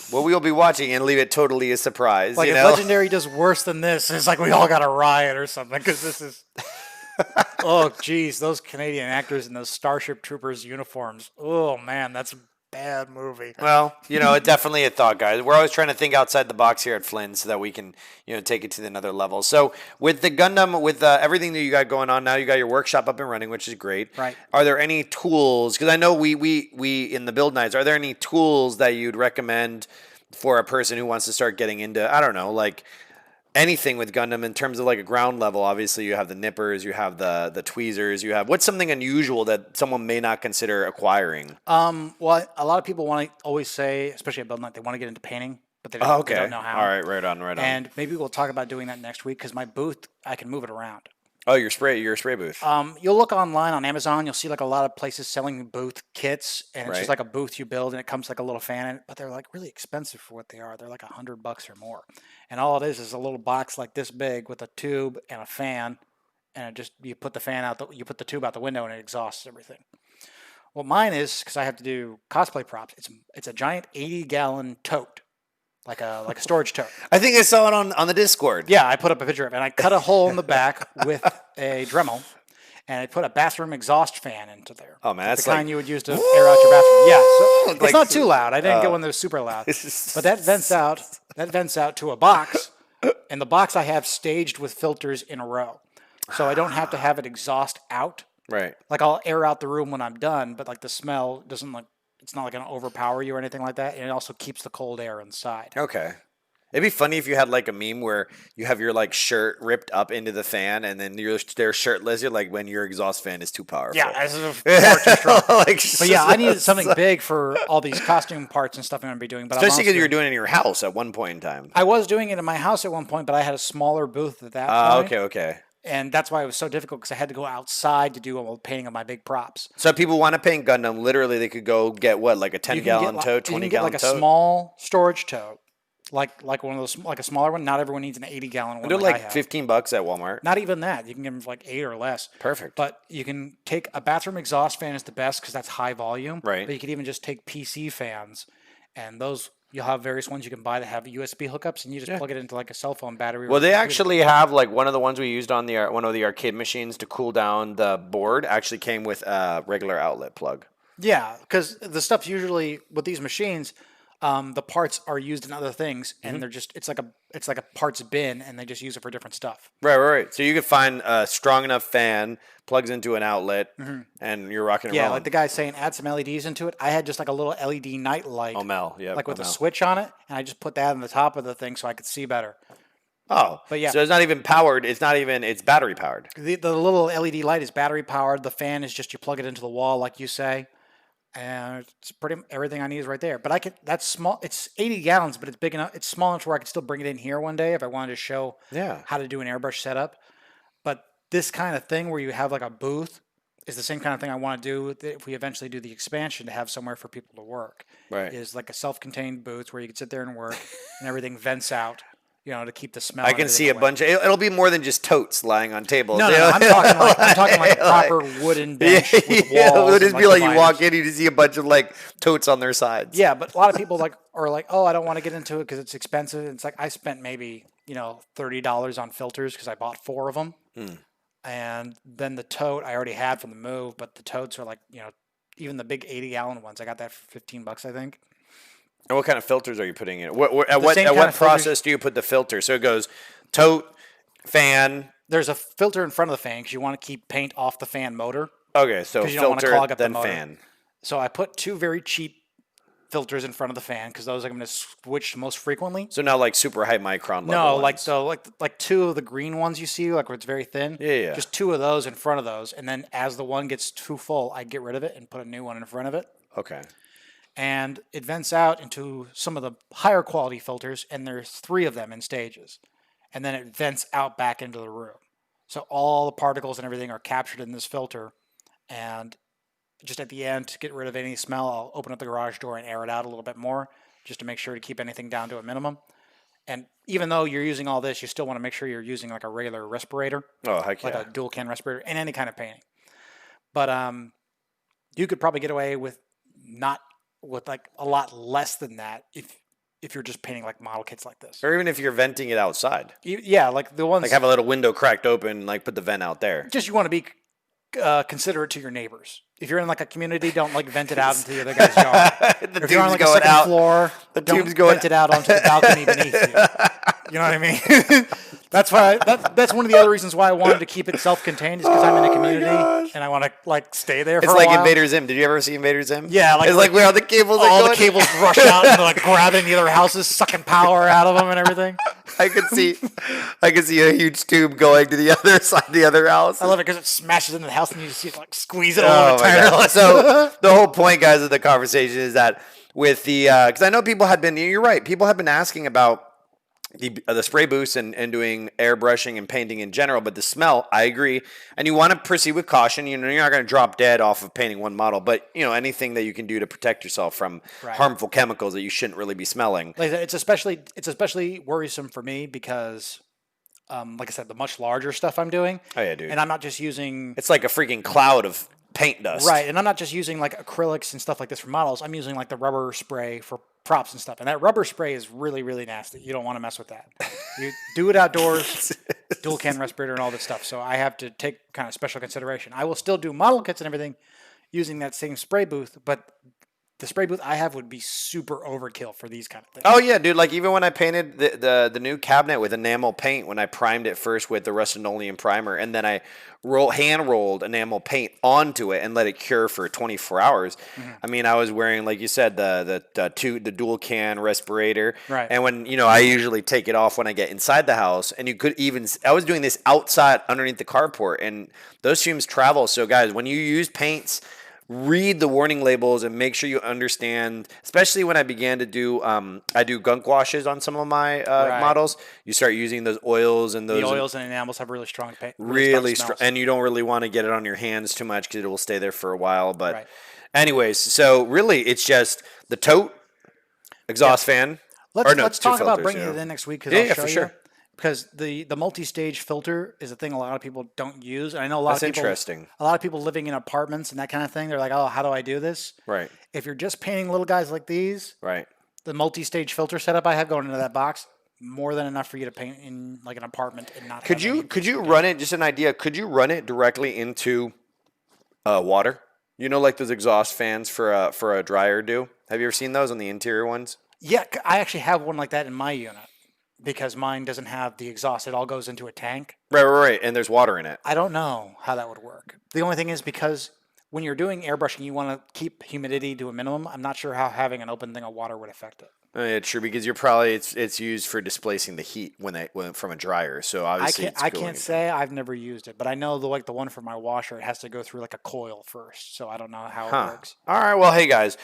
what we'll be watching, and leave it totally a surprise. Like you if know? Legendary does worse than this, it's like we all got a riot or something because this is. Oh, geez, those Canadian actors in those Starship Troopers uniforms. Oh man, that's a bad movie. Well, it's definitely a thought, guys. We're always trying to think outside the box here at Flynn so that we can, take it to another level. So with the Gundam, with everything that you got going on now, you got your workshop up and running, which is great. Right. Are there any tools? Because I know we in the build nights, are there any tools that you'd recommend for a person who wants to start getting into, I don't know, like anything with Gundam in terms of like a ground level? Obviously, you have the nippers, you have the tweezers, you have what's something unusual that someone may not consider acquiring? Well, a lot of people want to always say, especially at Build Night, they want to get into painting, but they don't, they don't know how. All right, right on. And maybe we'll talk about doing that next week because my booth, I can move it around. Oh, your spray booth. You'll look online on Amazon. You'll see like a lot of places selling booth kits, and it's just like a booth you build, and it comes like a little fan in it. But they're like really expensive for what they are. They're like $100 or more, and all it is a little box like this big with a tube and a fan, and it just you put the fan out, you put the tube out the window, and it exhausts everything. Well, mine is because I have to do cosplay props. It's a giant 80-gallon tote. Like a storage tote. I think I saw it on the Discord. Yeah, I put up a picture of it, and I cut a hole in the back with a Dremel, and I put a bathroom exhaust fan into there. Oh man, like that's the like kind you would use to air out your bathroom. Yeah, so it's like, not too loud. I didn't get one that was super loud, but that vents out. That vents out to a box, and the box I have staged with filters in a row, so I don't have to have it exhaust out. Right. Like I'll air out the room when I'm done, but like the smell doesn't like. It's not like going to overpower you or anything like that, and it also keeps the cold air inside. Okay. It'd be funny if you had like a meme where you have your like shirt ripped up into the fan, and then they're shirtless. You're like when your exhaust fan is too powerful. Yeah, this is far too strong. But yeah, I needed something like, big for all these costume parts and stuff I'm going to be doing. But especially because you were doing it in your house at one point in time. I was doing it in my house at one point, but I had a smaller booth at that point. Okay. And that's why it was so difficult because I had to go outside to do all the painting of my big props. So if people want to paint Gundam, literally they could go get what, like a 10-gallon tote, 20-gallon tote? You can get like a small storage tote, like one of those, like a smaller one. Not everyone needs an 80-gallon one. They're like $15 at Walmart. Not even that. You can get them for like 8 or less. Perfect. But you can take a bathroom exhaust fan is the best because that's high volume. Right. But you could even just take PC fans, and those. You'll have various ones you can buy that have USB hookups, and you just plug it into like a cell phone battery. Well, they actually have like one of the ones we used on the one of the arcade machines to cool down the board actually came with a regular outlet plug. Yeah, because the stuff usually with these machines, the parts are used in other things, and they're just it's like a parts bin, and they just use it for different stuff. Right. So you could find a strong enough fan, plugs into an outlet, and you're rocking and rolling. Yeah, like the guy saying add some LEDs into it. I had just like a little LED night light. Oh, Mel, yeah. Like with a switch on it, and I just put that on the top of the thing so I could see better. Oh, but yeah. So it's not even powered. It's battery powered. The little LED light is battery powered. The fan is just you plug it into the wall, like you say. And it's pretty everything I need is right there. But that's small. It's 80 gallons, but it's big enough. It's small enough to where I could still bring it in here one day if I wanted to show how to do an airbrush setup. But this kind of thing where you have like a booth is the same kind of thing I want to do if we eventually do the expansion to have somewhere for people to work. Right. Is like a self-contained booth where you can sit there and work and everything vents out. To keep the smell. I can see a bunch of. It'll be more than just totes lying on tables. No, I'm talking like a proper wooden bench with walls. It'll just be like you walk dividers. in, you just see a bunch of like totes on their sides. Yeah, but a lot of people are like, oh, I don't want to get into it because it's expensive. It's like I spent maybe $30 on filters because I bought 4 of them, and then the tote I already had from the move, but the totes are like even the big 80-gallon ones. I got that for $15, I think. And what kind of filters are you putting in? At what process do you put the filter? So it goes tote, fan. There's a filter in front of the fan because you want to keep paint off the fan motor. Okay, so you don't want to filter, clog up then the motor. fan. So I put 2 very cheap filters in front of the fan because those I'm going to switch most frequently. So not like super high micron level No, ones. like 2 of the green ones you see, like where it's very thin. Yeah. Just 2 of those in front of those, and then as the one gets too full, I get rid of it and put a new one in front of it. Okay. And it vents out into some of the higher quality filters, and there's 3 of them in stages. And then it vents out back into the room. So all the particles and everything are captured in this filter. And just at the end, to get rid of any smell, I'll open up the garage door and air it out a little bit more, just to make sure to keep anything down to a minimum. And even though you're using all this, you still want to make sure you're using like a regular respirator. Oh, heck yeah. Like a dual can respirator in any kind of painting. But you could probably get away with not with like a lot less than that if you're just painting like model kits like this. Or even if you're venting it outside. Yeah, like the ones Like have a little window cracked open, like put the vent out there. just you want to be considerate to your neighbors. If you're in like a community, don't like vent it out into the other guy's yard. The If you're on tube's like a going second out. floor, The don't tube's going vent it out onto the balcony beneath you. You know what I mean? That's why. That's one of the other reasons why I wanted to keep it self-contained, is because I'm in a community and I want to like stay there. It's for like a while. Invader Zim. Did you ever see Invader Zim? Yeah, like it's like where all the cables are all the going. cables rush out and they're like grabbing the other houses, sucking power out of them and everything. I could see a huge tube going to the other side of the other house. I love it because it smashes into the house and you just see it like squeeze it Oh all my entirely. God. So the whole point, guys, of the conversation is that with the because I know people had been. You're right. People have been asking about the spray booths and doing airbrushing and painting in general, but the smell, I agree. And you want to proceed with caution. You know, you're not going to drop dead off of painting one model, but you know, anything that you can do to protect yourself from harmful chemicals that you shouldn't really be smelling. Like it's especially worrisome for me because, like I said, the much larger stuff I'm doing. Oh yeah, dude. And I'm not just using It's like a freaking cloud of paint dust. right, and I'm not just using like acrylics and stuff like this for models. I'm using like the rubber spray for props and stuff, and that rubber spray is really, really nasty. You don't want to mess with that. You do it outdoors, dual can respirator and all this stuff. So I have to take kind of special consideration. I will still do model kits and everything using that same spray booth, but the spray booth I have would be super overkill for these kind of things. Oh yeah, dude! Like even when I painted the new cabinet with enamel paint, when I primed it first with the rust-linoleum primer, and then I hand rolled enamel paint onto it and let it cure for 24 hours. Mm-hmm. I mean, I was wearing, like you said, the dual can respirator, Right. And when I usually take it off when I get inside the house, and I was doing this outside underneath the carport, and those fumes travel. So guys, when you use paints, read the warning labels and make sure you understand, especially when I began to do, I do gunk washes on some of my models. You start using those oils and those. The oils and enamels have really strong paint. Really strong strong. smells. And you don't really want to get it on your hands too much because it will stay there for a while. But Right. anyways, so really it's just the tote, exhaust fan. Let's two talk about filters, bringing it in next week because Yeah, I'll yeah, show for you. sure. Because the multi-stage filter is a thing a lot of people don't use. And I know a lot That's of people. interesting. A lot of people living in apartments and that kind of thing. They're like, "Oh, how do I do this?" Right, If you're just painting little guys like these, right. the multi-stage filter setup I have going into that box, more than enough for you to paint in like an apartment and not. Could have any- you run it, just an idea, could you run it directly into water? You know, like those exhaust fans for a dryer do? Have you ever seen those on the interior ones? Yeah, I actually have one like that in my unit because mine doesn't have the exhaust. It all goes into a tank. Right. And there's water in it. I don't know how that would work. The only thing is because when you're doing airbrushing, you want to keep humidity to a minimum. I'm not sure how having an open thing of water would affect it. Yeah, true, because you're probably it's used for displacing the heat when from a dryer. So obviously I can't say I've never used it, but I know the one for my washer, it has to go through like a coil first. So I don't know how it works. All right, well, hey guys,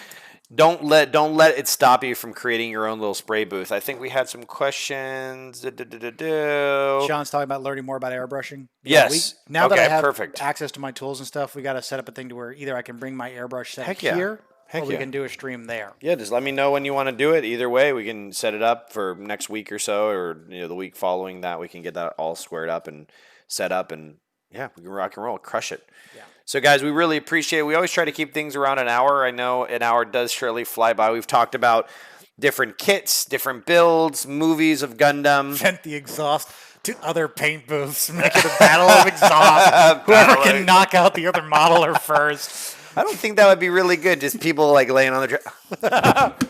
don't let it stop you from creating your own little spray booth. I think we had some questions. Sean's talking about learning more about airbrushing. Yes. Now that I Okay, have perfect. access to my tools and stuff, we got to set up a thing to where either I can bring my airbrush set Heck yeah. here, Heck or we yeah. can do a stream there. Yeah, just let me know when you want to do it. Either way, we can set it up for next week or so, or the week following that. We can get that all squared up and set up, and yeah, we can rock and roll, crush it. Yeah. So, guys, we really appreciate it. We always try to keep things around an hour. I know an hour does surely fly by. We've talked about different kits, different builds, movies of Gundam. Vent the exhaust to other paint booths, make it a battle of exhaust. Whoever can knock out the other modeler first. I don't think that would be really good. Just people like laying on the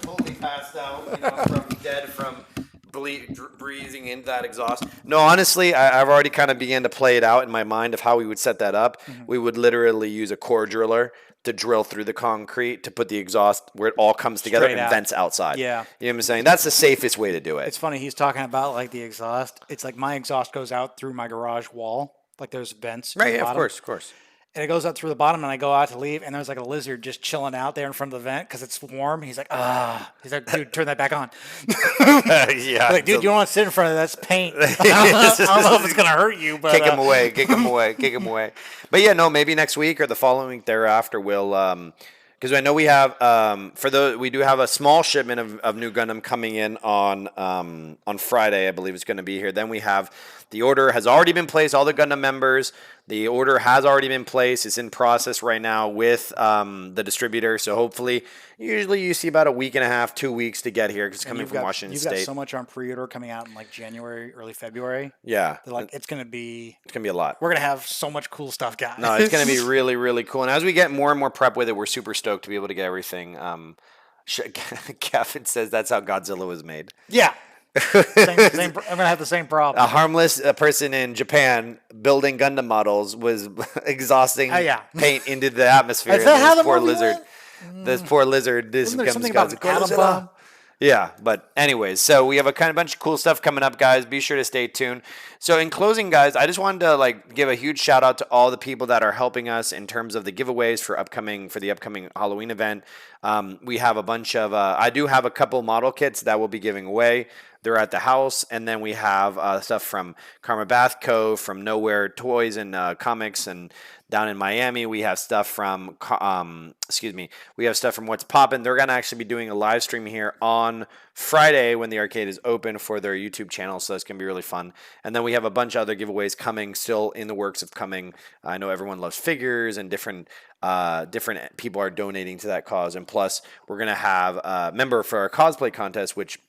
totally passed out, from dead from breathing into that exhaust. No, honestly, I've already kind of began to play it out in my mind of how we would set that up. Mm-hmm. We would literally use a core driller to drill through the concrete to put the exhaust where it all comes together and vents outside. Yeah. You know what I'm saying? That's the safest way to do it. It's funny, he's talking about like the exhaust. It's like my exhaust goes out through my garage wall. Like there's vents. Right, yeah, of course. And it goes out through the bottom, and I go out to leave, and there's like a lizard just chilling out there in front of the vent because it's warm. He's like, He's like, dude, turn that back on. Yeah. Like, dude, you don't want to sit in front of that. That's paint. I don't know if it's going to hurt you, but. Kick him away. But yeah, no, maybe next week or the following week thereafter we'll, because I know we have, we do have a small shipment of new Gundam coming in on Friday, I believe it's going to be here. Then we have the order has already been placed. All the Gundam members The order has already been placed. It's in process right now with the distributor. So hopefully, usually you see about a week and a half, 2 weeks to get here because it's coming from Washington You've got State. so much on pre-order coming out in like January, early February. Yeah. Like it's gonna be a lot. We're gonna have so much cool stuff, guys. No, it's going to be really, really cool. And as we get more and more prep with it, we're super stoked to be able to get everything. Kevin says that's how Godzilla was made. Yeah. I'm gonna have the same problem. A harmless person in Japan building Gundam models was exhausting paint into the atmosphere. Is that how the poor movie lizard. went? This poor lizard. This Wasn't there becomes something about an atom bomb? Yeah, but anyways, so we have a kind of bunch of cool stuff coming up, guys. Be sure to stay tuned. So in closing, guys, I just wanted to give a huge shout out to all the people that are helping us in terms of the giveaways for the upcoming Halloween event. We have a bunch of I do have a couple model kits that we'll be giving away. They're at the house, and then we have stuff from Karma Bath Cove, from Nowhere Toys and Comics, and down in Miami we have stuff from we have stuff from What's Poppin'. They're gonna actually be doing a live stream here on Friday when the arcade is open for their YouTube channel, so that's gonna be really fun. And then we have a bunch of other giveaways coming, still in the works of coming. I know everyone loves figures, and different people are donating to that cause, and plus we're gonna have a member for our cosplay contest, which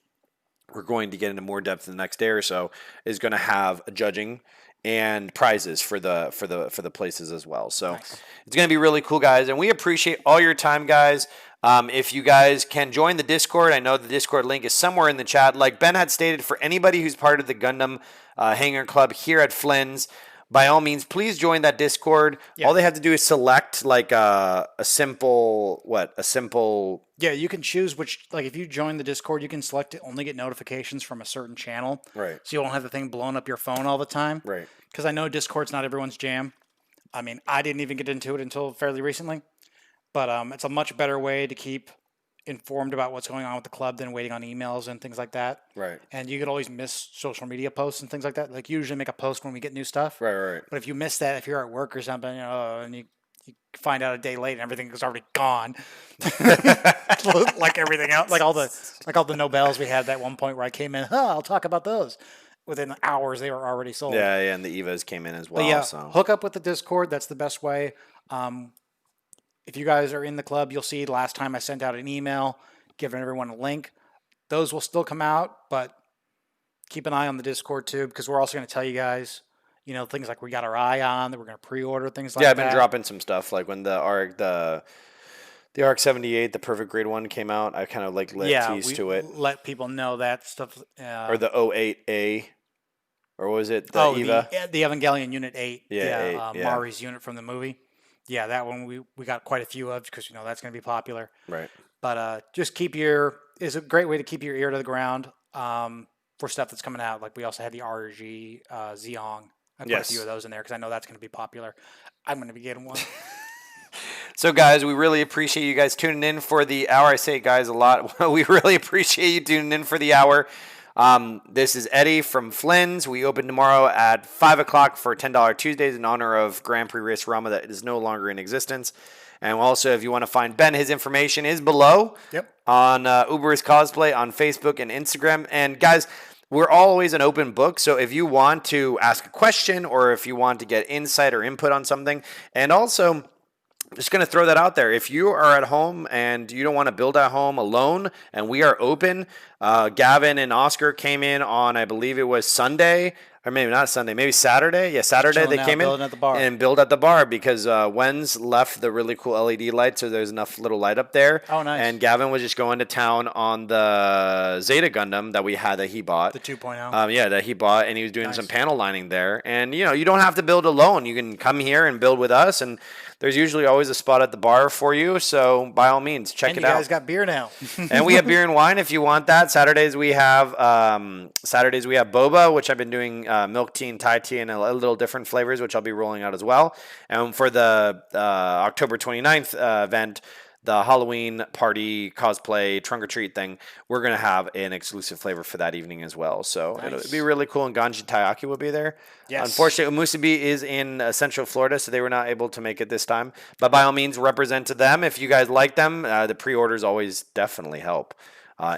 we're going to get into more depth in the next day or so, is going to have judging and prizes for the places as well. So nice. It's going to be really cool, guys, and we appreciate all your time, guys. If you guys can join the Discord, I know the Discord link is somewhere in the chat. Like Ben had stated, for anybody who's part of the Gundam Hangar Club here at Flynn's, by all means, please join that Discord. Yeah. All they have to do is select a simple. Yeah, you can choose which, if you join the Discord, you can select to only get notifications from a certain channel. Right. So you won't have the thing blowing up your phone all the time. Right. Because I know Discord's not everyone's jam. I mean, I didn't even get into it until fairly recently. But it's a much better way to keep informed about what's going on with the club than waiting on emails and things like that. Right. And you could always miss social media posts and things like that. Like, you usually make a post when we get new stuff. Right. But if you miss that, if you're at work or something, and you find out a day late and everything is already gone, like everything else, like all the Nobels we had at one point where I came in, I'll talk about those. Within hours, they were already sold. Yeah, and the Evas came in as well. But yeah, so hook up with the Discord. That's the best way. If you guys are in the club, you'll see last time I sent out an email giving everyone a link. Those will still come out, but keep an eye on the Discord too, because we're also going to tell you guys, things like we got our eye on, that we're going to pre-order, things like that. Yeah, I've been dropping some stuff. Like when the ARC 78, the Perfect Grade 1 came out, I kind of tease to it. Let people know that stuff. Or the 08A, or was it the EVA? The Evangelion Unit 8. Yeah, Mari's unit from the movie. Yeah, that one we got quite a few of because that's going to be popular. Right. But just is a great way to keep your ear to the ground for stuff that's coming out. Like we also had the RG Zeong. I have quite a few of those in there because I know that's going to be popular. I'm going to be getting one. So, guys, we really appreciate you guys tuning in for the hour. I say guys a lot. We really appreciate you tuning in for the hour. This is Eddie from Flynn's. We open tomorrow at 5 o'clock for $10 Tuesdays in honor of Grand Prix Race Rama that is no longer in existence. And also, if you want to find Ben, his information is below on Uberscosplay on Facebook and Instagram. And, guys, we're always an open book. So if you want to ask a question or if you want to get insight or input on something, and also just going to throw that out there. If you are at home and you don't want to build at home alone and we are open, Gavin and Oscar came in on, I believe it was Sunday, or maybe not Sunday, maybe Saturday. Yeah, Saturday they came in and build at the bar because Wenz left the really cool LED light, so there's enough little light up there. Oh, nice. And Gavin was just going to town on the Zeta Gundam that we had that he bought. The 2.0. Yeah, that he bought, and he was doing some panel lining there. And, you don't have to build alone. You can come here and build with us, and there's usually always a spot at the bar for you, so by all means, check it out. And you guys got beer now. And we have beer and wine if you want that. Saturdays we have boba, which I've been doing milk tea and Thai tea and a little different flavors, which I'll be rolling out as well. And for the October 29th event, the Halloween party cosplay trunk or treat thing, we're going to have an exclusive flavor for that evening as well. So it'll be really cool. And Ganji Taiyaki will be there. Yes. Unfortunately, Umusubi is in Central Florida, so they were not able to make it this time. But by all means, represent to them. If you guys like them, the pre-orders always definitely help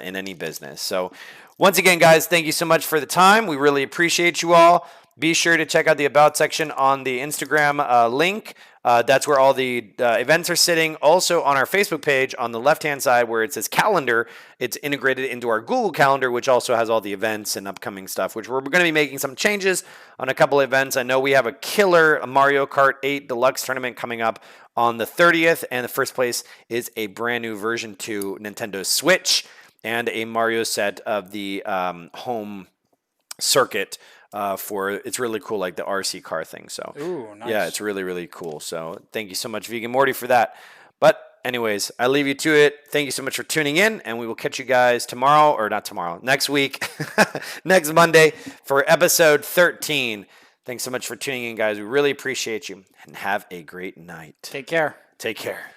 in any business. So once again, guys, thank you so much for the time. We really appreciate you all. Be sure to check out the About section on the Instagram link. That's where all the events are sitting. Also, on our Facebook page, on the left-hand side where it says calendar, it's integrated into our Google Calendar, which also has all the events and upcoming stuff, which we're going to be making some changes on a couple of events. I know we have a killer Mario Kart 8 Deluxe tournament coming up on the 30th, and the first place is a brand new version 2 Nintendo Switch and a Mario set of the home circuit for it's really cool, like the RC car thing. So Ooh, nice. yeah, it's really, really cool. So thank you so much, Vegan Morty, for that. But anyways, I leave you to it. Thank you so much for tuning in, and we will catch you guys tomorrow, or not tomorrow, next week, next Monday for episode 13. Thanks so much for tuning in, guys. We really appreciate you, and have a great night. Take care. Take care.